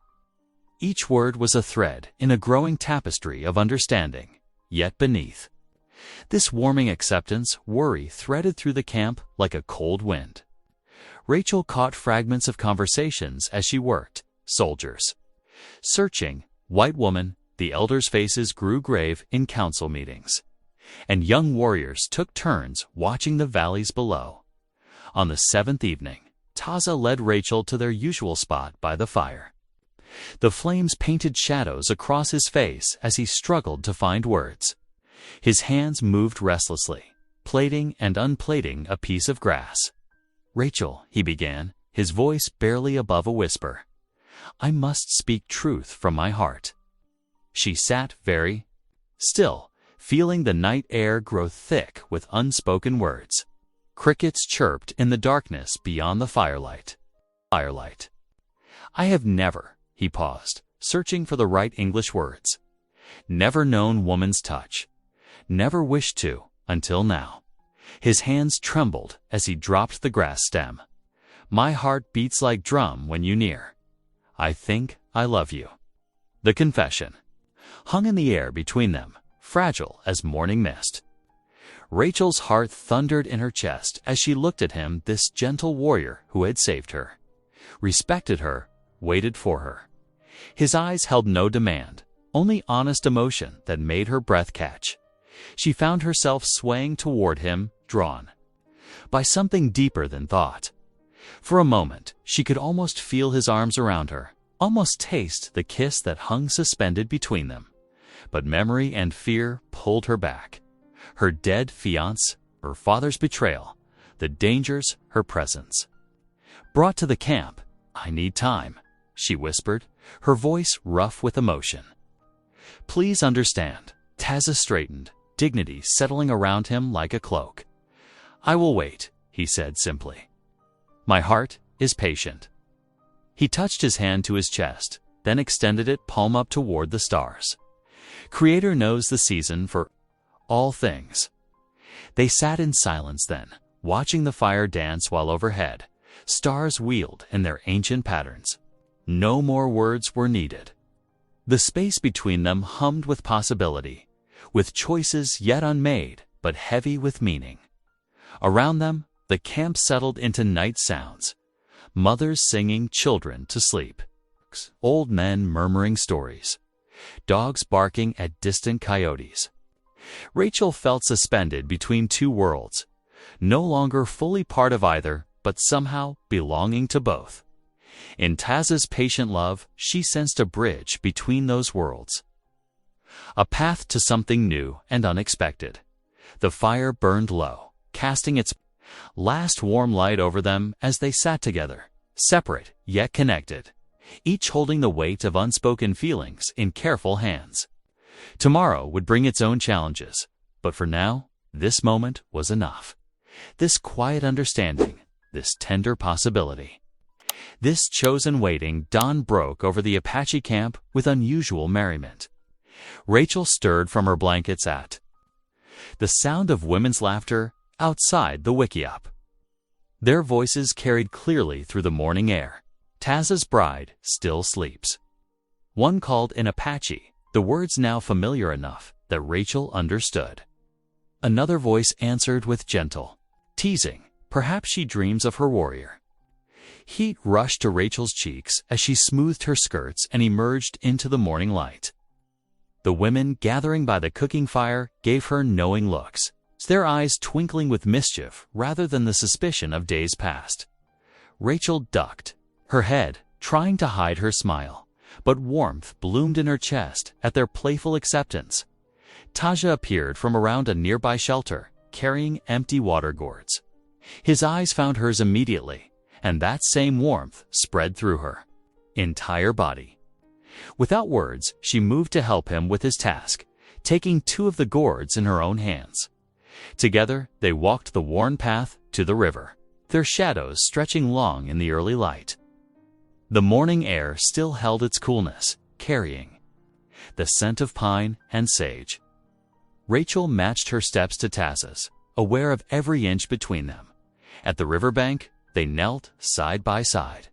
Each word was a thread in a growing tapestry of understanding, yet beneath this warming acceptance, worry threaded through the camp like a cold wind. Rachel caught fragments of conversations as she worked. Soldiers searching, white woman, the elders' faces grew grave in council meetings, and young warriors took turns watching the valleys below. On the 7th evening, Taza led Rachel to their usual spot by the fire. The flames painted shadows across his face as he struggled to find words. His hands moved restlessly, plating and unplating a piece of grass. "Rachel," he began, his voice barely above a whisper, "I must speak truth from my heart." She sat very still, feeling the night air grow thick with unspoken words. Crickets chirped in the darkness beyond the firelight. "I have never," he paused, searching for the right English words, "never known woman's touch. Never wished to, until now." His hands trembled as he dropped the grass stem. "My heart beats like drum when you near. I think I love you." The confession hung in the air between them, fragile as morning mist. Rachel's heart thundered in her chest as she looked at him, this gentle warrior who had saved her, respected her, waited for her. His eyes held no demand, only honest emotion that made her breath catch. She found herself swaying toward him, drawn by something deeper than thought. For a moment, she could almost feel his arms around her, almost taste the kiss that hung suspended between them. But memory and fear pulled her back. Her dead fiancé, her father's betrayal, the dangers, her presence. Brought to the camp, "I need time," she whispered, her voice rough with emotion. "Please understand." Taza straightened, dignity settling around him like a cloak. "I will wait," he said simply. "My heart is patient." He touched his hand to his chest, then extended it palm up toward the stars. Creator knows the season for all things. They sat in silence then, watching the fire dance while overhead, stars wheeled in their ancient patterns. No more words were needed. The space between them hummed with possibility, with choices yet unmade, but heavy with meaning. Around them, the camp settled into night sounds, mothers singing children to sleep, old men murmuring stories, dogs barking at distant coyotes. Rachel felt suspended between two worlds, no longer fully part of either, but somehow belonging to both. In Taz's patient love, she sensed a bridge between those worlds, a path to something new and unexpected. The fire burned low, casting its last warm light over them as they sat together, separate yet connected, each holding the weight of unspoken feelings in careful hands. Tomorrow would bring its own challenges, but for now, this moment was enough. This quiet understanding, this tender possibility. This chosen waiting, dawn broke over the Apache camp with unusual merriment. Rachel stirred from her blankets at the sound of women's laughter outside the wickiup. Their voices carried clearly through the morning air. Taz's bride still sleeps. One called in Apache, the words now familiar enough that Rachel understood. Another voice answered with gentle teasing. Perhaps she dreams of her warrior. Heat rushed to Rachel's cheeks as she smoothed her skirts and emerged into the morning light. The women gathering by the cooking fire gave her knowing looks, their eyes twinkling with mischief rather than the suspicion of days past. Rachel ducked, her head trying to hide her smile, but warmth bloomed in her chest at their playful acceptance. Taja appeared from around a nearby shelter, carrying empty water gourds. His eyes found hers immediately, and that same warmth spread through her entire body. Without words, she moved to help him with his task, taking 2 of the gourds in her own hands. Together, they walked the worn path to the river, their shadows stretching long in the early light. The morning air still held its coolness, carrying the scent of pine and sage. Rachel matched her steps to Taz's, aware of every inch between them. At the riverbank, they knelt side by side.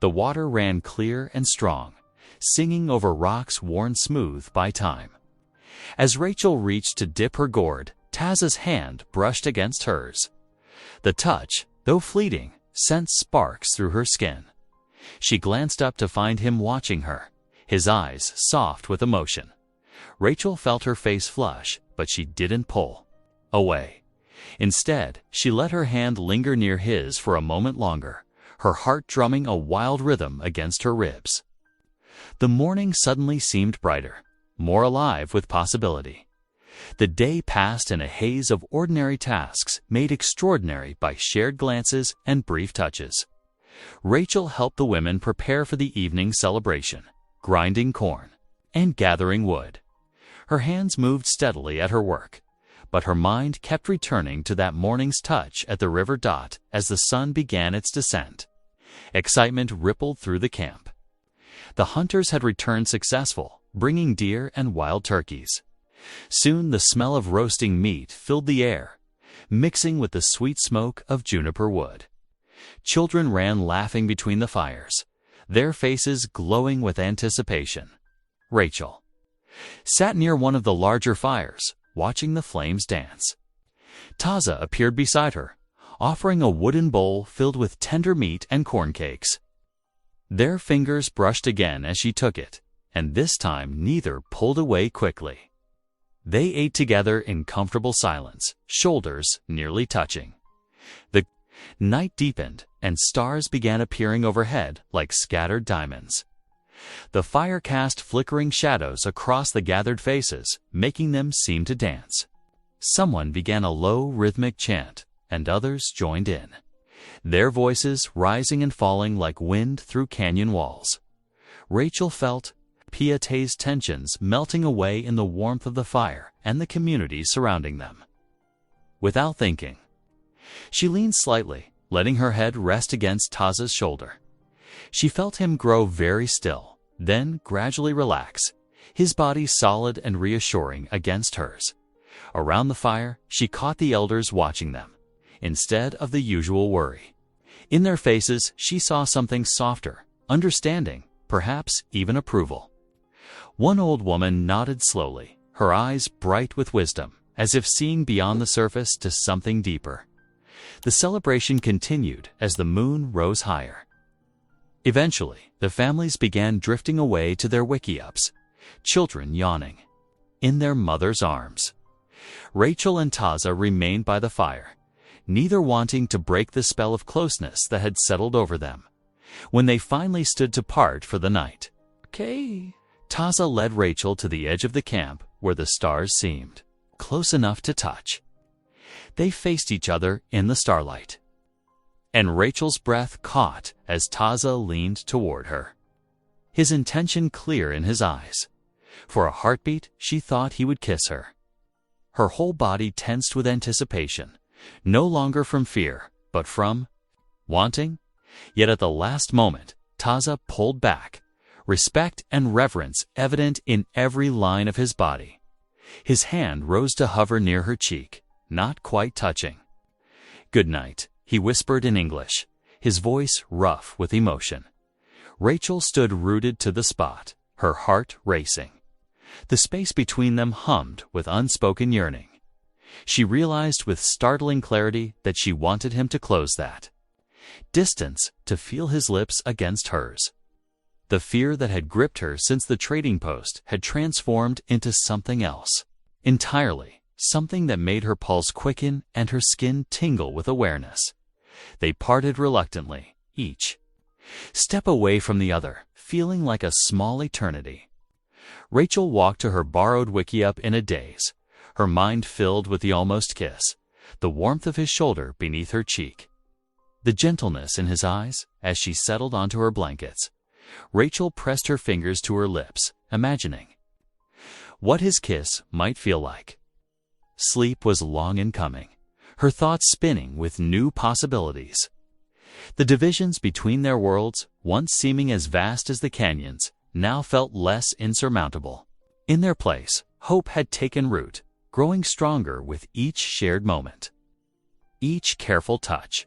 The water ran clear and strong, singing over rocks worn smooth by time. As Rachel reached to dip her gourd, Taz's hand brushed against hers. The touch, though fleeting, sent sparks through her skin. She glanced up to find him watching her, his eyes soft with emotion. Rachel felt her face flush, but she didn't pull away. Instead, she let her hand linger near his for a moment longer, her heart drumming a wild rhythm against her ribs. The morning suddenly seemed brighter, more alive with possibility. The day passed in a haze of ordinary tasks made extraordinary by shared glances and brief touches. Rachel helped the women prepare for the evening celebration, grinding corn and gathering wood. Her hands moved steadily at her work, but her mind kept returning to that morning's touch at the river dot as the sun began its descent. Excitement rippled through the camp. The hunters had returned successful, bringing deer and wild turkeys. Soon the smell of roasting meat filled the air, mixing with the sweet smoke of juniper wood. Children ran laughing between the fires, their faces glowing with anticipation. Rachel sat near one of the larger fires, watching the flames dance. Taza appeared beside her, offering a wooden bowl filled with tender meat and corn cakes. Their fingers brushed again as she took it, and this time neither pulled away quickly. They ate together in comfortable silence, shoulders nearly touching. The night deepened, and stars began appearing overhead like scattered diamonds. The fire cast flickering shadows across the gathered faces, making them seem to dance. Someone began a low, rhythmic chant, and others joined in, their voices rising and falling like wind through canyon walls. Rachel felt Pieté's tensions melting away in the warmth of the fire and the community surrounding them. Without thinking, she leaned slightly, letting her head rest against Taza's shoulder. She felt him grow very still, then gradually relax, his body solid and reassuring against hers. Around the fire, she caught the elders watching them, instead of the usual worry. In their faces, she saw something softer, understanding, perhaps even approval. One old woman nodded slowly, her eyes bright with wisdom, as if seeing beyond the surface to something deeper. The celebration continued as the moon rose higher. Eventually, the families began drifting away to their wickiups, children yawning, in their mother's arms. Rachel and Taza remained by the fire, neither wanting to break the spell of closeness that had settled over them. When they finally stood to part for the night, "Okay." Taza led Rachel to the edge of the camp where the stars seemed close enough to touch. They faced each other in the starlight, and Rachel's breath caught as Taza leaned toward her, his intention clear in his eyes. For a heartbeat, she thought he would kiss her. Her whole body tensed with anticipation, no longer from fear, but from wanting. Yet at the last moment, Taza pulled back, respect and reverence evident in every line of his body. His hand rose to hover near her cheek, not quite touching. "Good night," he whispered in English, his voice rough with emotion. Rachel stood rooted to the spot, her heart racing. The space between them hummed with unspoken yearning. She realized with startling clarity that she wanted him to close that distance, to feel his lips against hers. The fear that had gripped her since the trading post had transformed into something else entirely, something that made her pulse quicken and her skin tingle with awareness. They parted reluctantly, each step away from the other, feeling like a small eternity. Rachel walked to her borrowed wickiup in a daze, her mind filled with the almost kiss, the warmth of his shoulder beneath her cheek, the gentleness in his eyes as she settled onto her blankets. Rachel pressed her fingers to her lips, imagining what his kiss might feel like. Sleep was long in coming, her thoughts spinning with new possibilities. The divisions between their worlds, once seeming as vast as the canyons, now felt less insurmountable. In their place, hope had taken root, growing stronger with each shared moment, each careful touch.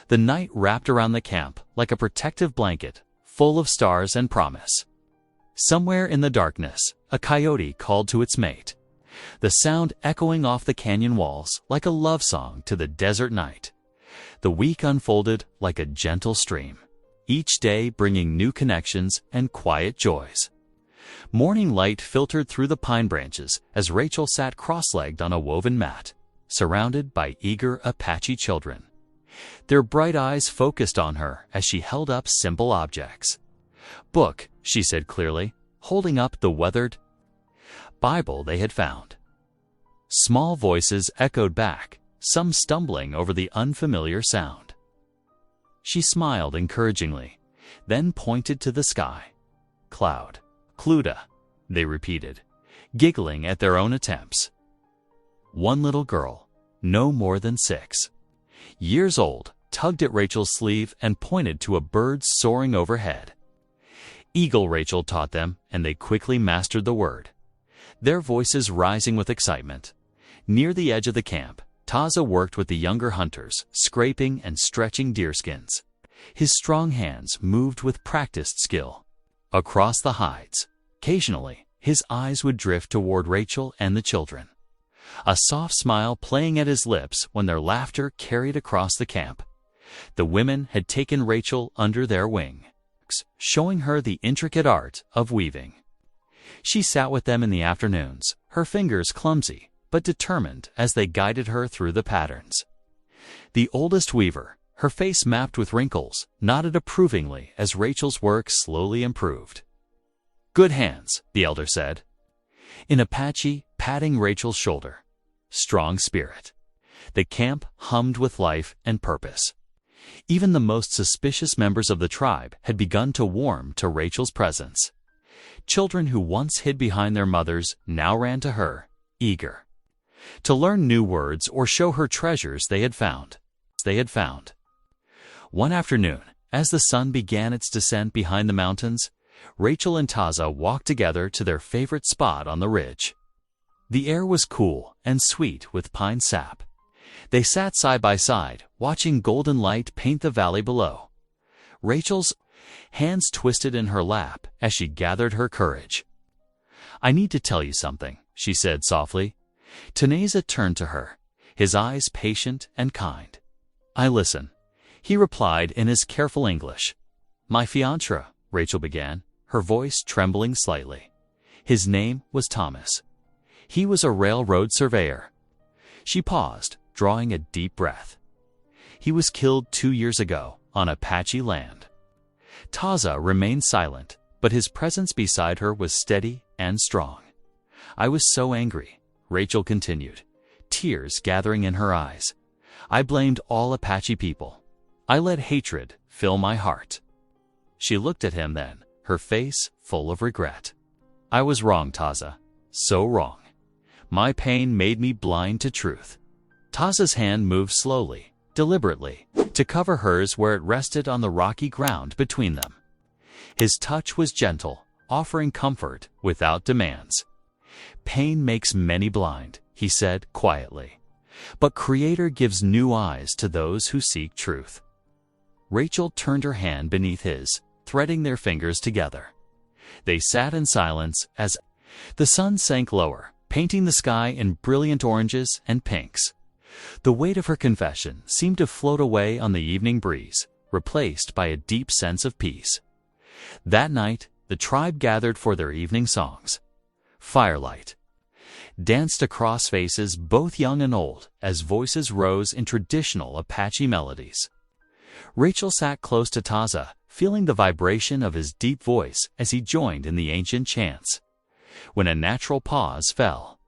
The night wrapped around the camp like a protective blanket, full of stars and promise. Somewhere in the darkness, a coyote called to its mate, the sound echoing off the canyon walls like a love song to the desert night. The week unfolded like a gentle stream, each day bringing new connections and quiet joys. Morning light filtered through the pine branches as Rachel sat cross-legged on a woven mat, surrounded by eager Apache children. Their bright eyes focused on her as she held up simple objects. "Book," she said clearly, holding up the weathered Bible they had found. Small voices echoed back, some stumbling over the unfamiliar sound. She smiled encouragingly, then pointed to the sky. "Cloud. Cluda," they repeated, giggling at their own attempts. One little girl, no more than 6 years old, tugged at Rachel's sleeve and pointed to a bird soaring overhead. Eagle, Rachel taught them, and they quickly mastered the word, their voices rising with excitement. Near the edge of the camp, Taza worked with the younger hunters, scraping and stretching deerskins. His strong hands moved with practiced skill across the hides. Occasionally, his eyes would drift toward Rachel and the children, a soft smile playing at his lips when their laughter carried across the camp. The women had taken Rachel under their wing, showing her the intricate art of weaving. She sat with them in the afternoons, her fingers clumsy but determined as they guided her through the patterns. The oldest weaver, her face mapped with wrinkles, nodded approvingly as Rachel's work slowly improved. "Good hands," the elder said, in Apache, patting Rachel's shoulder. "Strong spirit." The camp hummed with life and purpose. Even the most suspicious members of the tribe had begun to warm to Rachel's presence. Children who once hid behind their mothers now ran to her, eager to learn new words or show her treasures they had found. One afternoon, as the sun began its descent behind the mountains, Rachel and Taza walked together to their favorite spot on the ridge. The air was cool and sweet with pine sap. They sat side by side, watching golden light paint the valley below. Rachel's Hands twisted in her lap as she gathered her courage. "I need to tell you something," she said softly. Taneza turned to her, his eyes patient and kind. "I listen," he replied in his careful English. "My fiancé," Rachel began, her voice trembling slightly. "His name was Thomas. He was a railroad surveyor." She paused, drawing a deep breath. "He was killed 2 years ago on Apache land." Taza remained silent, but his presence beside her was steady and strong. "I was so angry," Rachel continued, tears gathering in her eyes. "I blamed all Apache people. I let hatred fill my heart." She looked at him then, her face full of regret. "I was wrong, Taza. So wrong. My pain made me blind to truth." Taza's hand moved slowly, deliberately, to cover hers where it rested on the rocky ground between them. His touch was gentle, offering comfort without demands. "Pain makes many blind," he said quietly, "but Creator gives new eyes to those who seek truth." Rachel turned her hand beneath his, threading their fingers together. They sat in silence as the sun sank lower, painting the sky in brilliant oranges and pinks. The weight of her confession seemed to float away on the evening breeze, replaced by a deep sense of peace. That night, the tribe gathered for their evening songs. Firelight danced across faces both young and old as voices rose in traditional Apache melodies. Rachel sat close to Taza, feeling the vibration of his deep voice as he joined in the ancient chants. When a natural pause fell,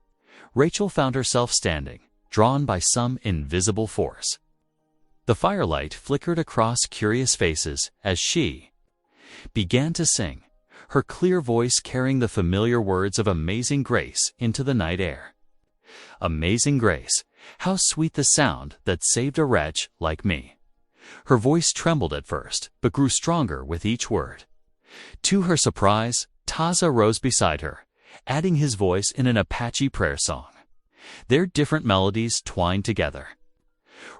Rachel found herself standing, drawn by some invisible force. The firelight flickered across curious faces as she began to sing, her clear voice carrying the familiar words of Amazing Grace into the night air. Amazing Grace, how sweet the sound that saved a wretch like me. Her voice trembled at first, but grew stronger with each word. To her surprise, Taza rose beside her, adding his voice in an Apache prayer song. Their different melodies twined together,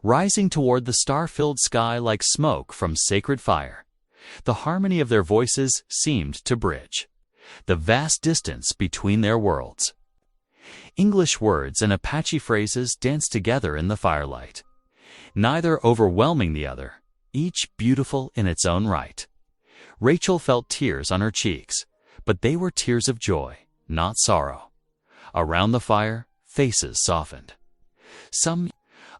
rising toward the star-filled sky like smoke from sacred fire. The harmony of their voices seemed to bridge the vast distance between their worlds. English words and Apache phrases danced together in the firelight, neither overwhelming the other, each beautiful in its own right. Rachel felt tears on her cheeks, but they were tears of joy, not sorrow. Around the fire, faces softened. Some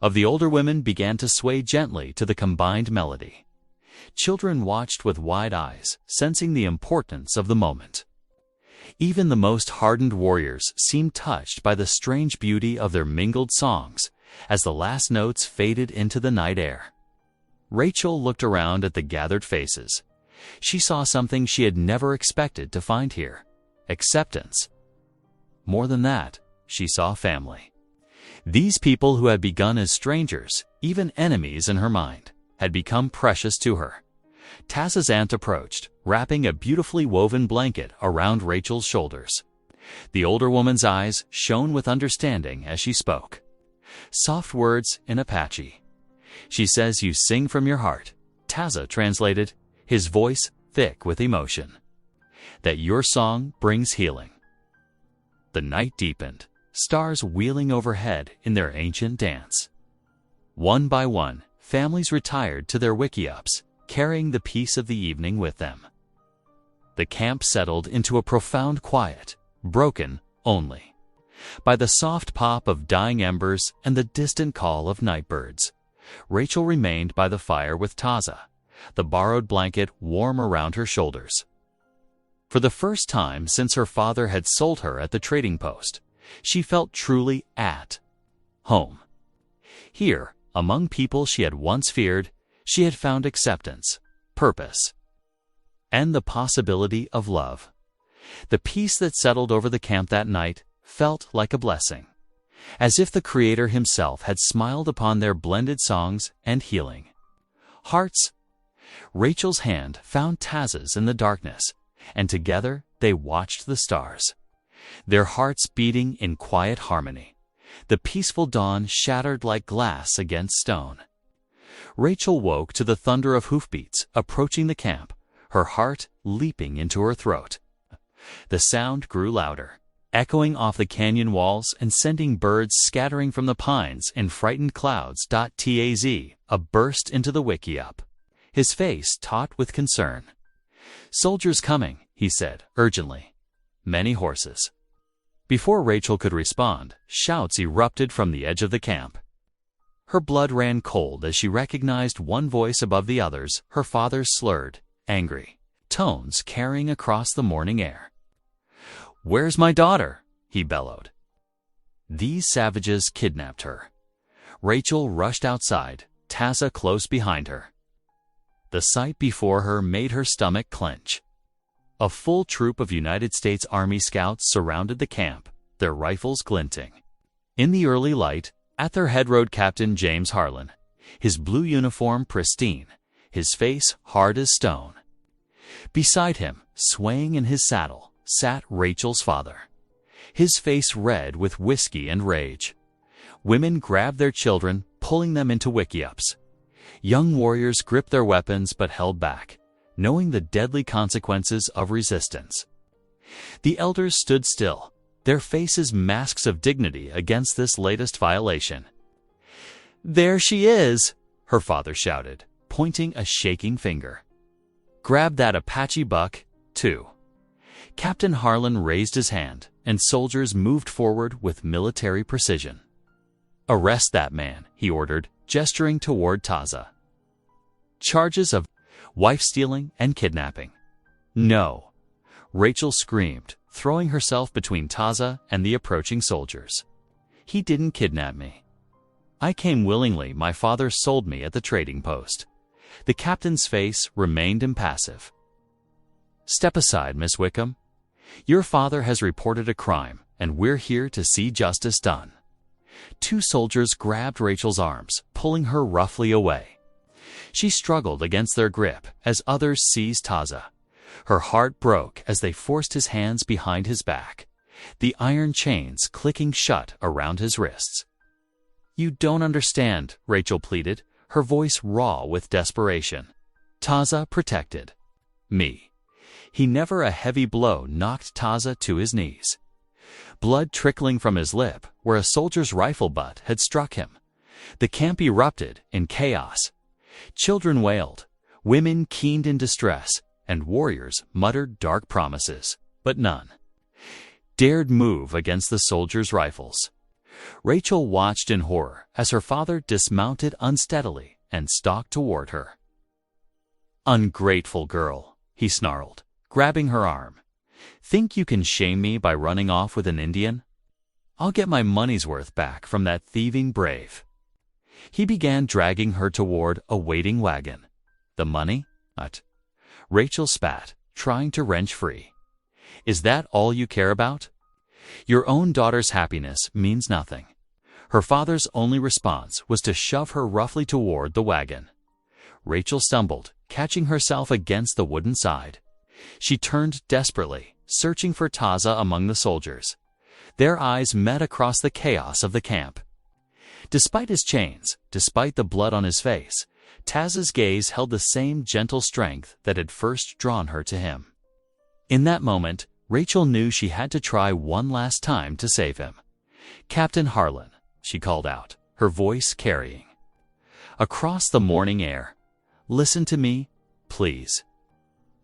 of the older women began to sway gently to the combined melody. Children watched with wide eyes, sensing the importance of the moment. Even the most hardened warriors seemed touched by the strange beauty of their mingled songs as the last notes faded into the night air. Rachel looked around at the gathered faces. She saw something she had never expected to find here: acceptance. More than that, she saw family. These people who had begun as strangers, even enemies in her mind, had become precious to her. Taza's aunt approached, wrapping a beautifully woven blanket around Rachel's shoulders. The older woman's eyes shone with understanding as she spoke. Soft words in Apache. "She says you sing from your heart," Taza translated, his voice thick with emotion. "That your song brings healing." The night deepened, stars wheeling overhead in their ancient dance. One by one, families retired to their wickiups, carrying the peace of the evening with them. The camp settled into a profound quiet, broken only by the soft pop of dying embers and the distant call of night birds. Rachel remained by the fire with Taza, the borrowed blanket warm around her shoulders. For the first time since her father had sold her at the trading post, she felt truly at home. Here, among people she had once feared, she had found acceptance, purpose, and the possibility of love. The peace that settled over the camp that night felt like a blessing, as if the Creator himself had smiled upon their blended songs and healing hearts. Rachel's hand found Taza's in the darkness, and together they watched the stars, their hearts beating in quiet harmony. The peaceful dawn shattered like glass against stone. Rachel woke to the thunder of hoofbeats approaching the camp, her heart leaping into her throat. The sound grew louder, echoing off the canyon walls and sending birds scattering from the pines in frightened clouds. Taz burst into the wickiup, his face taut with concern. "Soldiers coming," he said urgently. "Many horses." Before Rachel could respond, shouts erupted from the edge of the camp. Her blood ran cold as she recognized one voice above the others, her father's slurred, angry tones carrying across the morning air. "Where's my daughter?" he bellowed. "These savages kidnapped her." Rachel rushed outside, Taza close behind her. The sight before her made her stomach clench. A full troop of United States Army scouts surrounded the camp, their rifles glinting. In the early light, at their head rode Captain James Harlan, his blue uniform pristine, his face hard as stone. Beside him, swaying in his saddle, sat Rachel's father, his face red with whiskey and rage. Women grabbed their children, pulling them into wickiups. Young warriors gripped their weapons but held back, knowing the deadly consequences of resistance. The elders stood still, their faces masks of dignity against this latest violation. "There she is," her father shouted, pointing a shaking finger. "Grab that Apache buck, too." Captain Harlan raised his hand, and soldiers moved forward with military precision. "Arrest that man," he ordered, gesturing toward Taza. "Charges of wife-stealing and kidnapping." "No!" Rachel screamed, throwing herself between Taza and the approaching soldiers. "He didn't kidnap me. I came willingly. My father sold me at the trading post." The captain's face remained impassive. "Step aside, Miss Wickham. Your father has reported a crime, and we're here to see justice done." Two soldiers grabbed Rachel's arms, pulling her roughly away. She struggled against their grip as others seized Taza. Her heart broke as they forced his hands behind his back, the iron chains clicking shut around his wrists. "You don't understand," Rachel pleaded, her voice raw with desperation. Taza protected me. He never. A heavy blow knocked Taza to his knees, blood trickling from his lip where a soldier's rifle butt had struck him. The camp erupted in chaos. Children wailed, women keened in distress, and warriors muttered dark promises, but none dared move against the soldiers' rifles. Rachel watched in horror as her father dismounted unsteadily and stalked toward her. "Ungrateful girl," he snarled, grabbing her arm. "Think you can shame me by running off with an Indian? I'll get my money's worth back from that thieving brave." He began dragging her toward a waiting wagon. "The money?" Rachel spat, trying to wrench free. "Is that all you care about? Your own daughter's happiness means nothing." Her father's only response was to shove her roughly toward the wagon. Rachel stumbled, catching herself against the wooden side. She turned desperately, searching for Taza among the soldiers. Their eyes met across the chaos of the camp. Despite his chains, despite the blood on his face, Taza's gaze held the same gentle strength that had first drawn her to him. In that moment, Rachel knew she had to try one last time to save him. "Captain Harlan," she called out, her voice carrying across the morning air, "listen to me, please.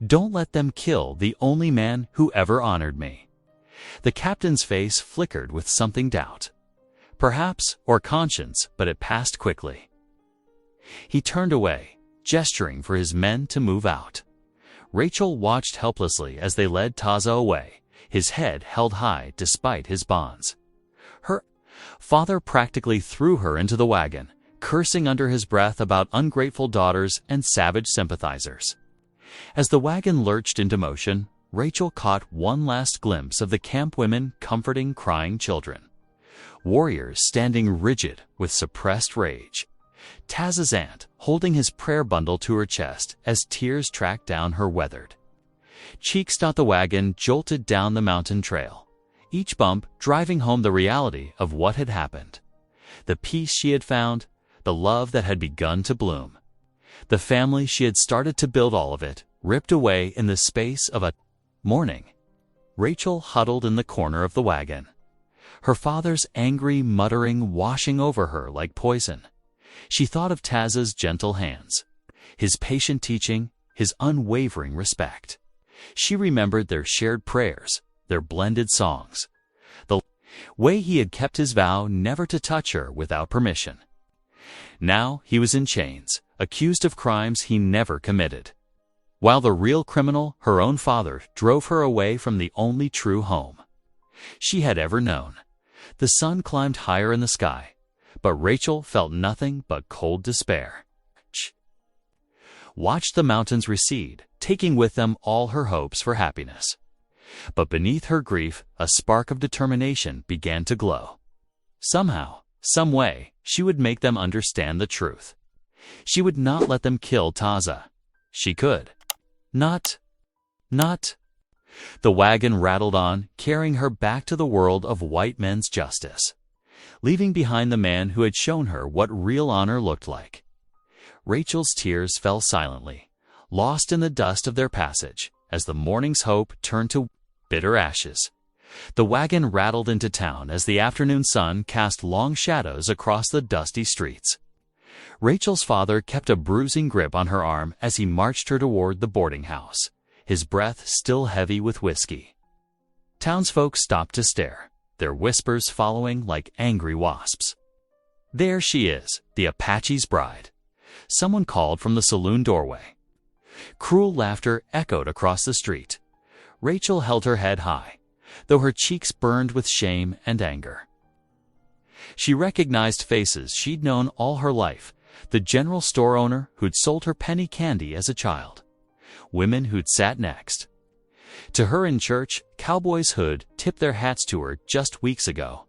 Don't let them kill the only man who ever honored me." The captain's face flickered with something doubt. Perhaps, or conscience, but it passed quickly. He turned away, gesturing for his men to move out. Rachel watched helplessly as they led Taza away, his head held high despite his bonds. Her father practically threw her into the wagon, cursing under his breath about ungrateful daughters and savage sympathizers. As the wagon lurched into motion, Rachel caught one last glimpse of the camp women comforting crying children. Warriors standing rigid with suppressed rage. Taza's aunt holding his prayer bundle to her chest as tears tracked down her weathered cheeks. The wagon jolted down the mountain trail, each bump driving home the reality of what had happened. The peace she had found, the love that had begun to bloom. The family she had started to build, all of it ripped away in the space of a morning. Rachel huddled in the corner of the wagon, her father's angry muttering washing over her like poison. She thought of Taz's gentle hands, his patient teaching, his unwavering respect. She remembered their shared prayers, their blended songs, the way he had kept his vow never to touch her without permission. Now he was in chains, accused of crimes he never committed, while the real criminal, her own father, drove her away from the only true home she had ever known. The sun climbed higher in the sky, but Rachel felt nothing but cold despair. Watched the mountains recede, taking with them all her hopes for happiness. But beneath her grief, a spark of determination began to glow. Somehow, some way, she would make them understand the truth. She would not let them kill Taza. She could. Not. The wagon rattled on, carrying her back to the world of white men's justice, leaving behind the man who had shown her what real honor looked like. Rachel's tears fell silently, lost in the dust of their passage, as the morning's hope turned to bitter ashes. The wagon rattled into town as the afternoon sun cast long shadows across the dusty streets. Rachel's father kept a bruising grip on her arm as he marched her toward the boarding house, his breath still heavy with whiskey. Townsfolk stopped to stare, their whispers following like angry wasps. "There she is, the Apache's bride," someone called from the saloon doorway. Cruel laughter echoed across the street. Rachel held her head high, though her cheeks burned with shame and anger. She recognized faces she'd known all her life, the general store owner who'd sold her penny candy as a child, women who'd sat next to her in church, cowboys who'd tipped their hats to her just weeks ago.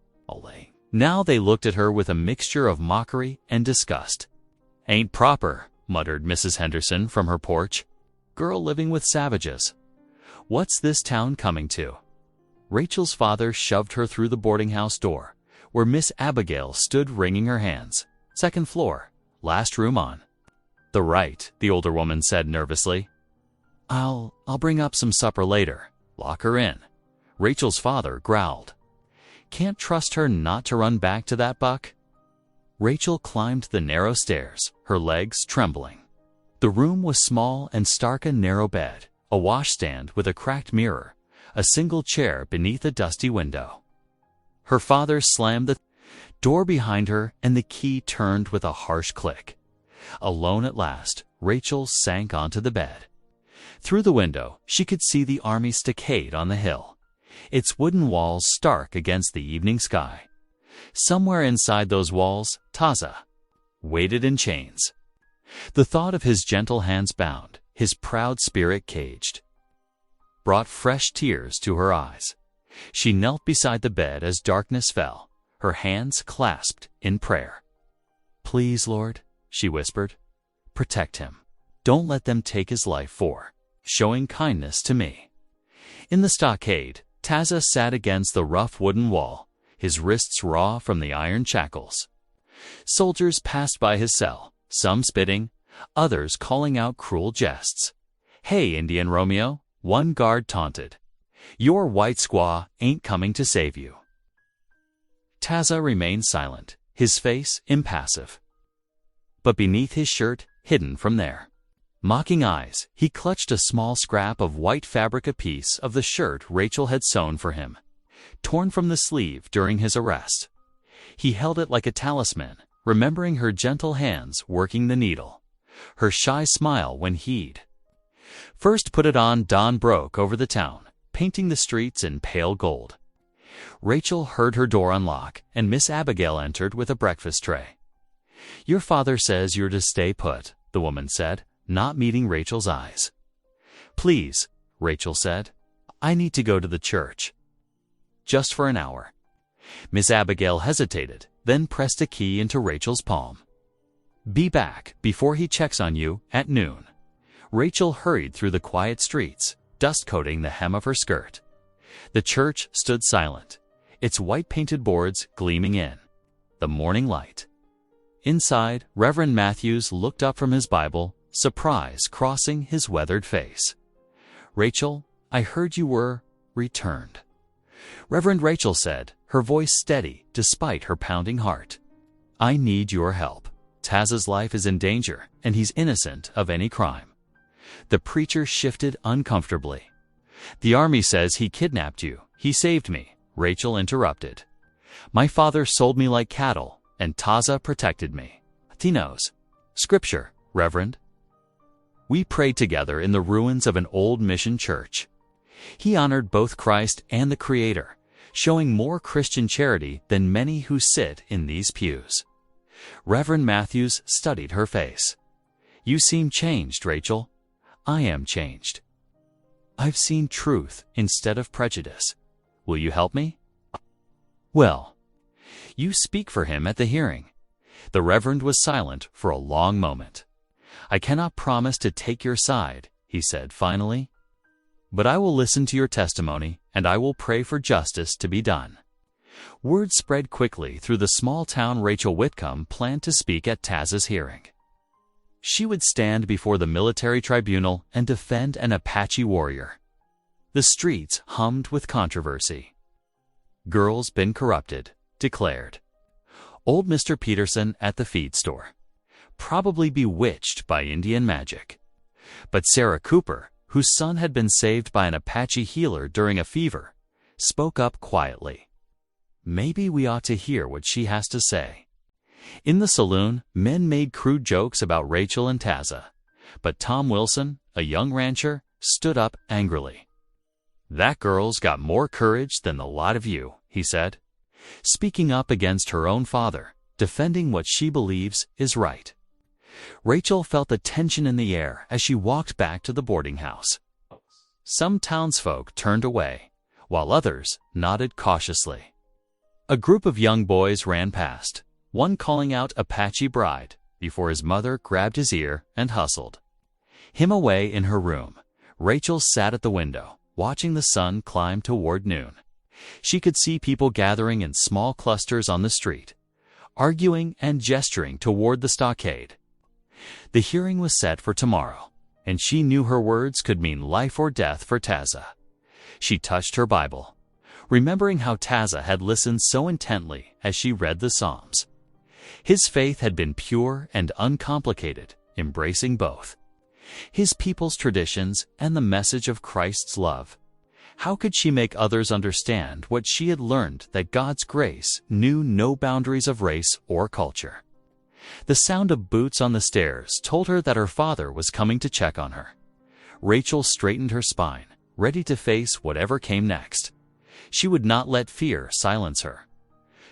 Now they looked at her with a mixture of mockery and disgust. "Ain't proper," muttered Mrs. Henderson from her porch. "Girl living with savages. What's this town coming to?" Rachel's father shoved her through the boarding house door, where Miss Abigail stood wringing her hands. "Second floor, last room on the right," the older woman said nervously. I'll bring up some supper later. Lock her in." Rachel's father growled. "Can't trust her not to run back to that buck." Rachel climbed the narrow stairs, her legs trembling. The room was small and stark, a narrow bed, a washstand with a cracked mirror, a single chair beneath a dusty window. Her father slammed the door behind her, and the key turned with a harsh click. Alone at last, Rachel sank onto the bed. Through the window, she could see the army stockade on the hill, its wooden walls stark against the evening sky. Somewhere inside those walls, Taza waited in chains. The thought of his gentle hands bound, his proud spirit caged, brought fresh tears to her eyes. She knelt beside the bed as darkness fell, her hands clasped in prayer. "Please, Lord," she whispered, "protect him. Don't let them take his life for showing kindness to me." In the stockade, Taza sat against the rough wooden wall, his wrists raw from the iron shackles. Soldiers passed by his cell, some spitting, others calling out cruel jests. "Hey, Indian Romeo," one guard taunted. "Your white squaw ain't coming to save you." Taza remained silent, his face impassive. But beneath his shirt, hidden from their mocking eyes, he clutched a small scrap of white fabric, a piece of the shirt Rachel had sewn for him, torn from the sleeve during his arrest. He held it like a talisman, remembering her gentle hands working the needle, her shy smile when he'd first put it on. Dawn broke over the town, painting the streets in pale gold. Rachel heard her door unlock, and Miss Abigail entered with a breakfast tray. "Your father says you're to stay put," the woman said, not meeting Rachel's eyes. "Please," Rachel said, "I need to go to the church. Just for an hour." Miss Abigail hesitated, then pressed a key into Rachel's palm. "Be back before he checks on you at noon." Rachel hurried through the quiet streets, dust coating the hem of her skirt. The church stood silent, its white-painted boards gleaming in the morning light. Inside, Reverend Matthews looked up from his Bible, surprise crossing his weathered face. "Rachel, I heard you were returned," Reverend Rachel said, her voice steady despite her pounding heart. "I need your help. Taz's life is in danger, and he's innocent of any crime." The preacher shifted uncomfortably. "The army says he kidnapped you. He saved me," Rachel interrupted. "My father sold me like cattle, and Taza protected me." "Tinos. Scripture, Reverend." "We prayed together in the ruins of an old mission church. He honored both Christ and the Creator, showing more Christian charity than many who sit in these pews." Reverend Matthews studied her face. "You seem changed, Rachel." "I am changed. I've seen truth instead of prejudice. Will you help me?" "Well, you speak for him at the hearing." The Reverend was silent for a long moment. "I cannot promise to take your side," he said finally. "But I will listen to your testimony, and I will pray for justice to be done." Word spread quickly through the small town Rachel Whitcomb planned to speak at Taz's hearing. She would stand before the military tribunal and defend an Apache warrior. The streets hummed with controversy. "Girls been corrupted," declared. Old Mr. Peterson at the feed store. Probably bewitched by Indian magic. But Sarah Cooper, whose son had been saved by an Apache healer during a fever, spoke up quietly. Maybe we ought to hear what she has to say. In the saloon, men made crude jokes about Rachel and Taza, but Tom Wilson, a young rancher, stood up angrily. "That girl's got more courage than the lot of you," he said, speaking up against her own father, defending what she believes is right. Rachel felt the tension in the air as she walked back to the boarding house. Some townsfolk turned away, while others nodded cautiously. A group of young boys ran past, one calling out "Apache bride," before his mother grabbed his ear and hustled him away in her room. Rachel sat at the window, watching the sun climb toward noon. She could see people gathering in small clusters on the street, arguing and gesturing toward the stockade. The hearing was set for tomorrow, and she knew her words could mean life or death for Taza. She touched her Bible, remembering how Taza had listened so intently as she read the Psalms. His faith had been pure and uncomplicated, embracing both his people's traditions and the message of Christ's love. How could she make others understand what she had learned, that God's grace knew no boundaries of race or culture? The sound of boots on the stairs told her that her father was coming to check on her. Rachel straightened her spine, ready to face whatever came next. She would not let fear silence her.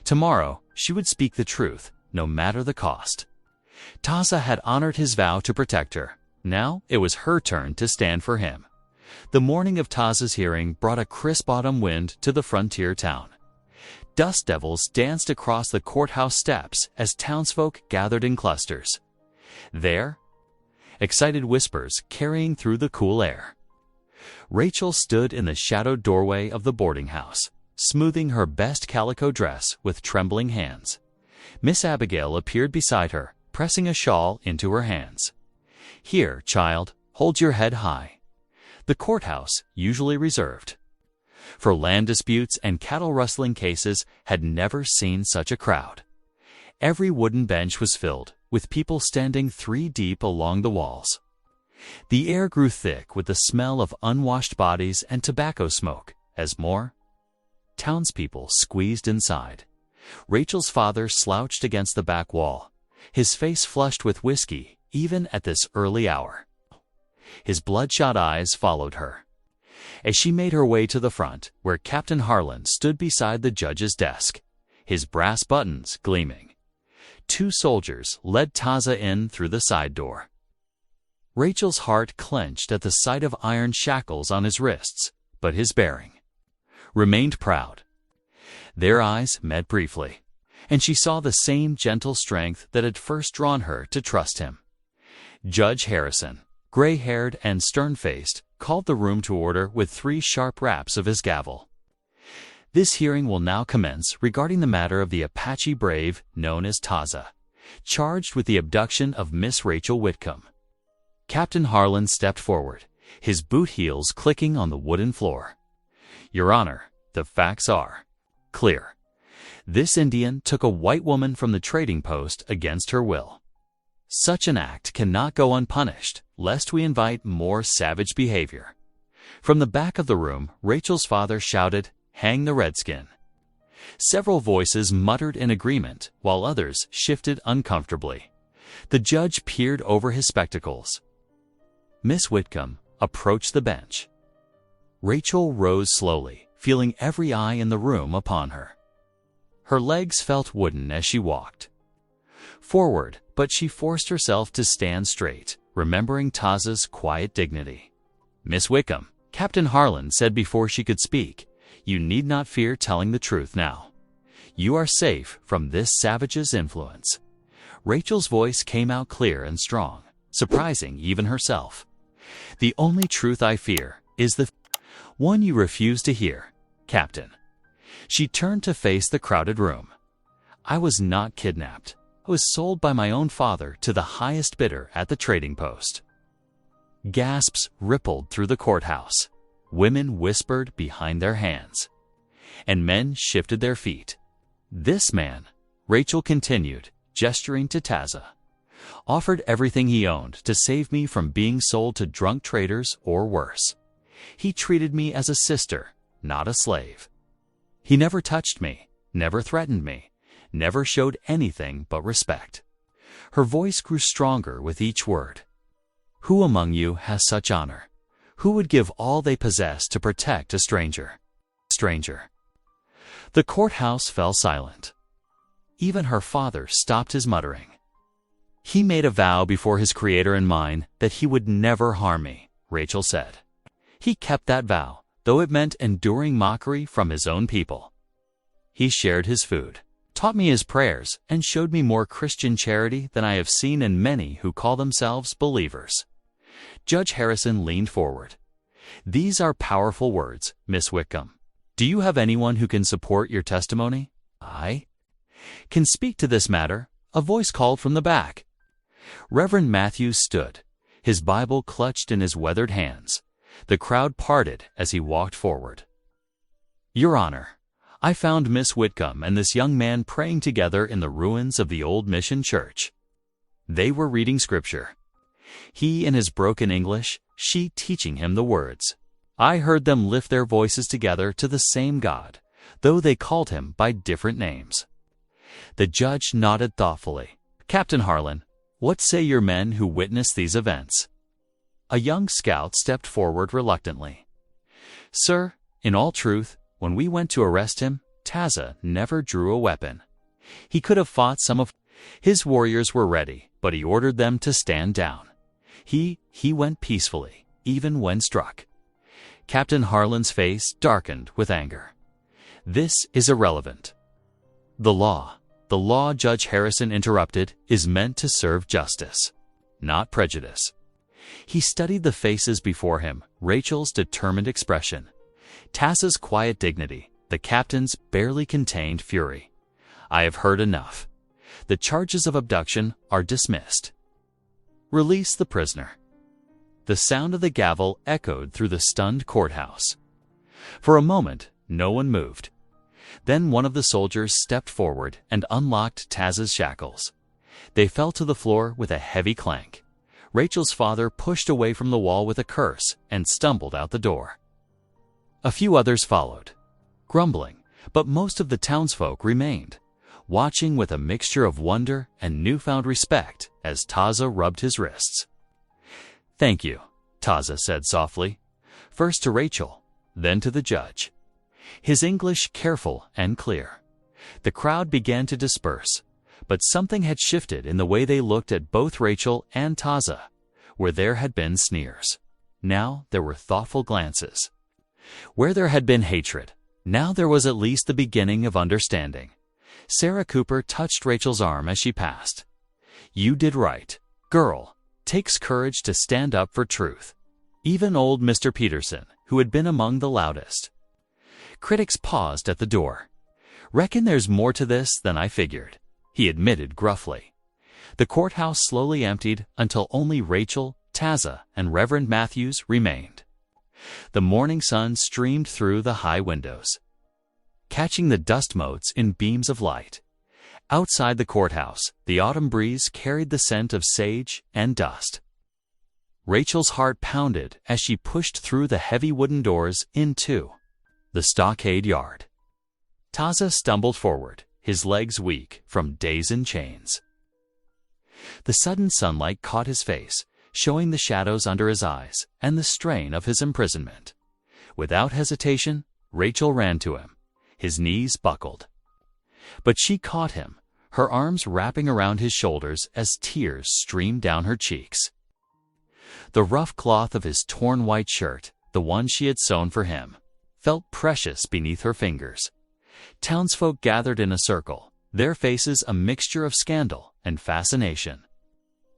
Tomorrow, she would speak the truth, no matter the cost. Taza had honored his vow to protect her. Now it was her turn to stand for him. The morning of Taza's hearing brought a crisp autumn wind to the frontier town. Dust devils danced across the courthouse steps as townsfolk gathered in clusters. There, excited whispers carrying through the cool air. Rachel stood in the shadowed doorway of the boarding house, smoothing her best calico dress with trembling hands. Miss Abigail appeared beside her, pressing a shawl into her hands. "Here, child, hold your head high." The courthouse, usually reserved for land disputes and cattle rustling cases, had never seen such a crowd. Every wooden bench was filled, with people standing 3 deep along the walls. The air grew thick with the smell of unwashed bodies and tobacco smoke, as more townspeople squeezed inside. Rachel's father slouched against the back wall, his face flushed with whiskey even at this early hour. His bloodshot eyes followed her as she made her way to the front, where Captain Harlan stood beside the judge's desk, his brass buttons gleaming. 2 soldiers led Taza in through the side door. Rachel's heart clenched at the sight of iron shackles on his wrists, but his bearing remained proud. Their eyes met briefly, and she saw the same gentle strength that had first drawn her to trust him. Judge Harrison, gray-haired and stern-faced, called the room to order with 3 sharp raps of his gavel. This hearing will now commence regarding the matter of the Apache brave known as Taza, charged with the abduction of Miss Rachel Whitcomb. Captain Harlan stepped forward, his boot heels clicking on the wooden floor. Your Honor, the facts are clear. This Indian took a white woman from the trading post against her will. Such an act cannot go unpunished, lest we invite more savage behavior. From the back of the room, Rachel's father shouted, "Hang the redskin." Several voices muttered in agreement, while others shifted uncomfortably. The judge peered over his spectacles. Miss Whitcomb approached the bench. Rachel rose slowly, feeling every eye in the room upon her. Her legs felt wooden as she walked forward, but she forced herself to stand straight, remembering Taza's quiet dignity. Miss Whitcomb, Captain Harlan said before she could speak, you need not fear telling the truth now. You are safe from this savage's influence. Rachel's voice came out clear and strong, surprising even herself. The only truth I fear is the one you refuse to hear, Captain. She turned to face the crowded room. I was not kidnapped. I was sold by my own father to the highest bidder at the trading post. Gasps rippled through the courthouse. Women whispered behind their hands, and men shifted their feet. This man, Rachel continued, gesturing to Taza, offered everything he owned to save me from being sold to drunk traders or worse. He treated me as a sister, not a slave. He never touched me, never threatened me, never showed anything but respect. Her voice grew stronger with each word. Who among you has such honor? Who would give all they possess to protect a stranger? The courthouse fell silent. Even her father stopped his muttering. He made a vow before his Creator and mine that he would never harm me, Rachel said. He kept that vow, though it meant enduring mockery from his own people. He shared his food, taught me his prayers, and showed me more Christian charity than I have seen in many who call themselves believers. Judge Harrison leaned forward. These are powerful words, Miss Whitcomb. Do you have anyone who can support your testimony? I can speak to this matter, a voice called from the back. Reverend Matthews stood, his Bible clutched in his weathered hands. The crowd parted as he walked forward. Your Honor, I found Miss Whitcomb and this young man praying together in the ruins of the old mission church. They were reading scripture. He in his broken English, she teaching him the words. I heard them lift their voices together to the same God, though they called him by different names. The judge nodded thoughtfully. Captain Harlan, what say your men who witnessed these events? A young scout stepped forward reluctantly. Sir, in all truth, when we went to arrest him, Taza never drew a weapon. He could have fought some of his warriors were ready, but he ordered them to stand down. He went peacefully, even when struck. Captain Harlan's face darkened with anger. This is irrelevant. The law, Judge Harrison interrupted, is meant to serve justice, not prejudice. He studied the faces before him, Rachel's determined expression, Taza's quiet dignity, the captain's barely contained fury. I have heard enough. The charges of abduction are dismissed. Release the prisoner. The sound of the gavel echoed through the stunned courthouse. For a moment, no one moved. Then one of the soldiers stepped forward and unlocked Taza's shackles. They fell to the floor with a heavy clank. Rachel's father pushed away from the wall with a curse and stumbled out the door. A few others followed, grumbling, but most of the townsfolk remained, watching with a mixture of wonder and newfound respect as Taza rubbed his wrists. Thank you, Taza said softly, first to Rachel, then to the judge. His English careful and clear. The crowd began to disperse, but something had shifted in the way they looked at both Rachel and Taza. Where there had been sneers, now there were thoughtful glances. Where there had been hatred, now there was at least the beginning of understanding. Sarah Cooper touched Rachel's arm as she passed. You did right, girl. Takes courage to stand up for truth. Even old Mr. Peterson, who had been among the loudest. Critics paused at the door. Reckon there's more to this than I figured, he admitted gruffly. The courthouse slowly emptied until only Rachel, Taza and Reverend Matthews remained. The morning sun streamed through the high windows, catching the dust motes in beams of light. Outside the courthouse, the autumn breeze carried the scent of sage and dust. Rachel's heart pounded as she pushed through the heavy wooden doors into the stockade yard. Taza stumbled forward, his legs weak from days in chains. The sudden sunlight caught his face, showing the shadows under his eyes and the strain of his imprisonment. Without hesitation, Rachel ran to him. His knees buckled. But she caught him, her arms wrapping around his shoulders as tears streamed down her cheeks. The rough cloth of his torn white shirt, the one she had sewn for him, felt precious beneath her fingers. Townsfolk gathered in a circle, their faces a mixture of scandal and fascination.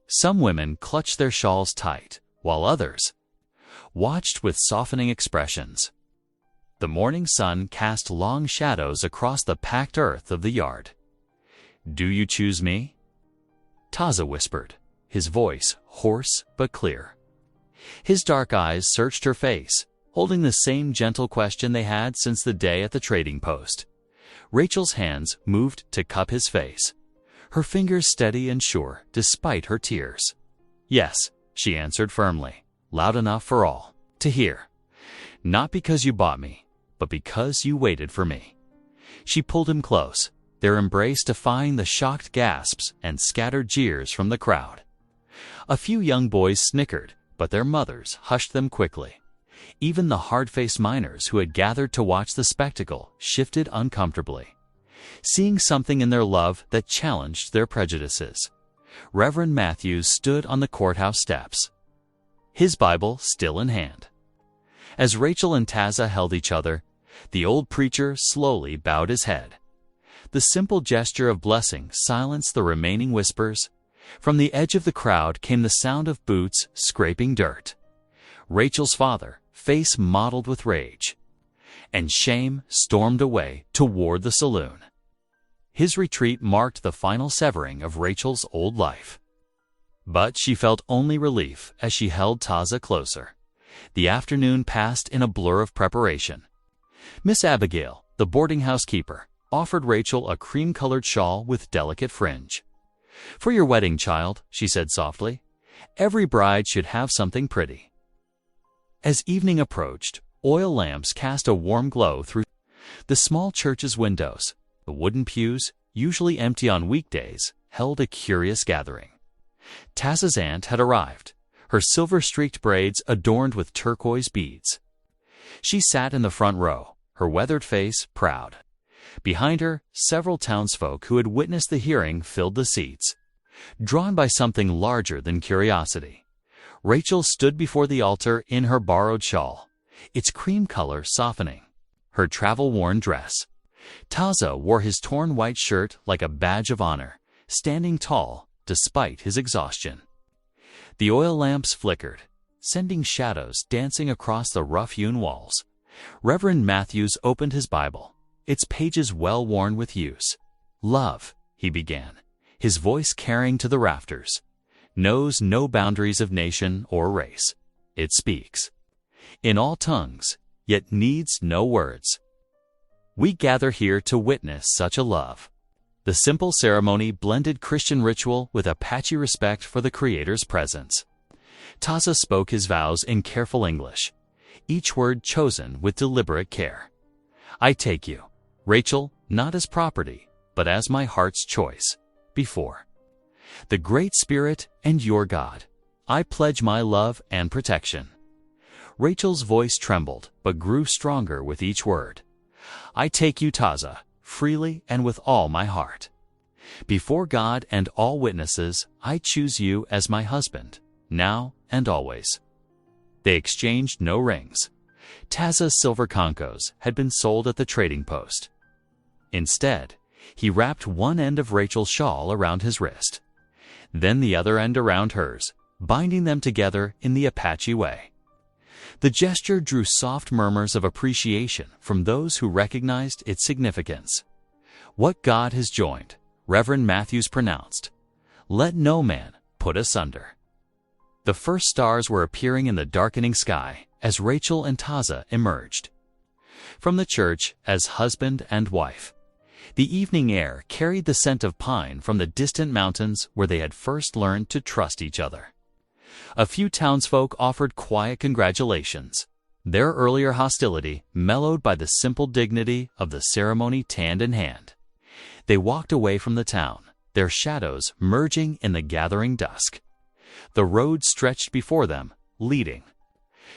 Some women clutched their shawls tight, while others watched with softening expressions. The morning sun cast long shadows across the packed earth of the yard. "Do you choose me?" Taza whispered, his voice hoarse but clear. His dark eyes searched her face, holding the same gentle question they had since the day at the trading post. Rachel's hands moved to cup his face, her fingers steady and sure despite her tears. "Yes," she answered firmly, loud enough for all to hear. "Not because you bought me, but because you waited for me." She pulled him close, their embrace defying the shocked gasps and scattered jeers from the crowd. A few young boys snickered, but their mothers hushed them quickly. Even the hard-faced miners who had gathered to watch the spectacle shifted uncomfortably, seeing something in their love that challenged their prejudices. Reverend Matthews stood on the courthouse steps, his Bible still in hand. As Rachel and Taza held each other, the old preacher slowly bowed his head. The simple gesture of blessing silenced the remaining whispers. From the edge of the crowd came the sound of boots scraping dirt. Rachel's father, face mottled with rage and shame, stormed away toward the saloon. His retreat marked the final severing of Rachel's old life. But she felt only relief as she held Taza closer. The afternoon passed in a blur of preparation. Miss Abigail, the boarding house keeper, offered Rachel a cream-colored shawl with delicate fringe. "For your wedding, child," she said softly. "Every bride should have something pretty." As evening approached, oil lamps cast a warm glow through the small church's windows. The wooden pews, usually empty on weekdays, held a curious gathering. Taza's aunt had arrived, her silver-streaked braids adorned with turquoise beads. She sat in the front row, her weathered face proud. Behind her, several townsfolk who had witnessed the hearing filled the seats, drawn by something larger than curiosity. Rachel stood before the altar in her borrowed shawl, its cream color softening her travel-worn dress. Taza wore his torn white shirt like a badge of honor, standing tall despite his exhaustion. The oil lamps flickered, sending shadows dancing across the rough-hewn walls. Reverend Matthews opened his Bible, its pages well-worn with use. "Love," he began, his voice carrying to the rafters, "knows no boundaries of nation or race. It speaks in all tongues, yet needs no words. We gather here to witness such a love." The simple ceremony blended Christian ritual with Apache respect for the Creator's presence. Taza spoke his vows in careful English, each word chosen with deliberate care. "I take you, Rachel, not as property, but as my heart's choice, before the Great Spirit and your God. I pledge my love and protection." Rachel's voice trembled, but grew stronger with each word. "I take you, Taza, freely and with all my heart. Before God and all witnesses, I choose you as my husband, now and always." They exchanged no rings. Taza's silver concos had been sold at the trading post. Instead, he wrapped one end of Rachel's shawl around his wrist, then the other end around hers, binding them together in the Apache way. The gesture drew soft murmurs of appreciation from those who recognized its significance. "What God has joined," Reverend Matthews pronounced, "let no man put asunder." The first stars were appearing in the darkening sky as Rachel and Taza emerged from the church as husband and wife. The evening air carried the scent of pine from the distant mountains where they had first learned to trust each other. A few townsfolk offered quiet congratulations, their earlier hostility mellowed by the simple dignity of the ceremony hand in hand. They walked away from the town, their shadows merging in the gathering dusk. The road stretched before them, leading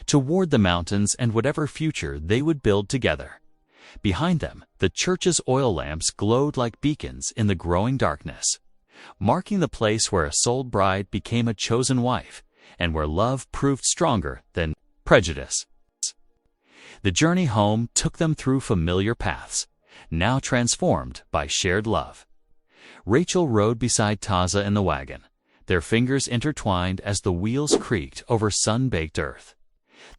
toward the mountains and whatever future they would build together. Behind them, the church's oil lamps glowed like beacons in the growing darkness, marking the place where a souled bride became a chosen wife and where love proved stronger than prejudice. The journey home took them through familiar paths, now transformed by shared love. Rachel rode beside Taza in the wagon, their fingers intertwined as the wheels creaked over sun-baked earth.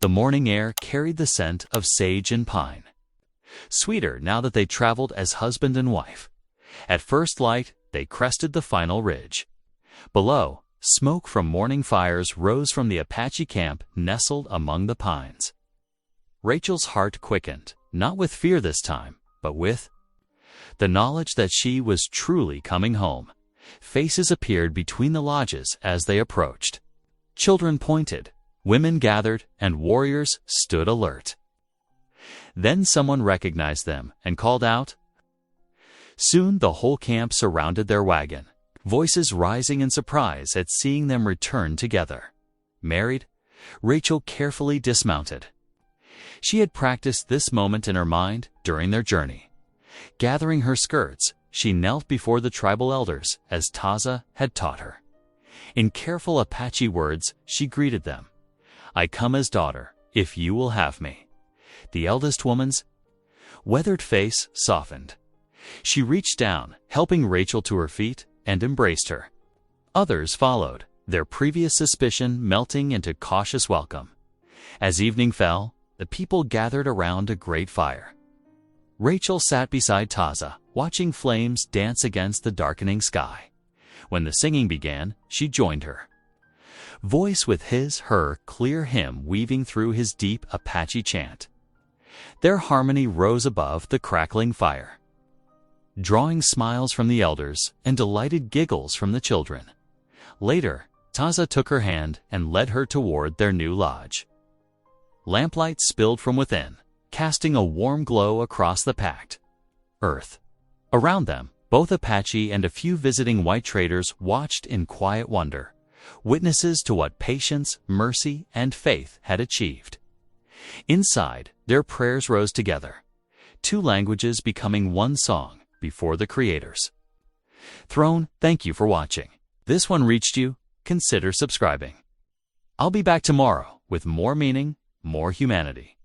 The morning air carried the scent of sage and pine, sweeter now that they traveled as husband and wife. At first light, they crested the final ridge. Below, smoke from morning fires rose from the Apache camp nestled among the pines. Rachel's heart quickened, not with fear this time, but with the knowledge that she was truly coming home. Faces appeared between the lodges as they approached. Children pointed, women gathered, and warriors stood alert. Then someone recognized them and called out. Soon the whole camp surrounded their wagon, voices rising in surprise at seeing them return together. Married, Rachel carefully dismounted. She had practiced this moment in her mind during their journey. Gathering her skirts, she knelt before the tribal elders as Taza had taught her. In careful Apache words, she greeted them. "I come as daughter, if you will have me." The eldest woman's weathered face softened. She reached down, helping Rachel to her feet, and embraced her. Others followed, their previous suspicion melting into cautious welcome. As evening fell, the people gathered around a great fire. Rachel sat beside Taza, watching flames dance against the darkening sky. When the singing began, she joined her, voice with her clear hymn weaving through his deep Apache chant. Their harmony rose above the crackling fire, drawing smiles from the elders and delighted giggles from the children. Later, Taza took her hand and led her toward their new lodge. Lamplight spilled from within, casting a warm glow across the packed earth. Around them, both Apache and a few visiting white traders watched in quiet wonder, witnesses to what patience, mercy, and faith had achieved. Inside, their prayers rose together, two languages becoming one song before the creators. Throne, thank you for watching. This one reached you, consider subscribing. I'll be back tomorrow with more meaning, more humanity.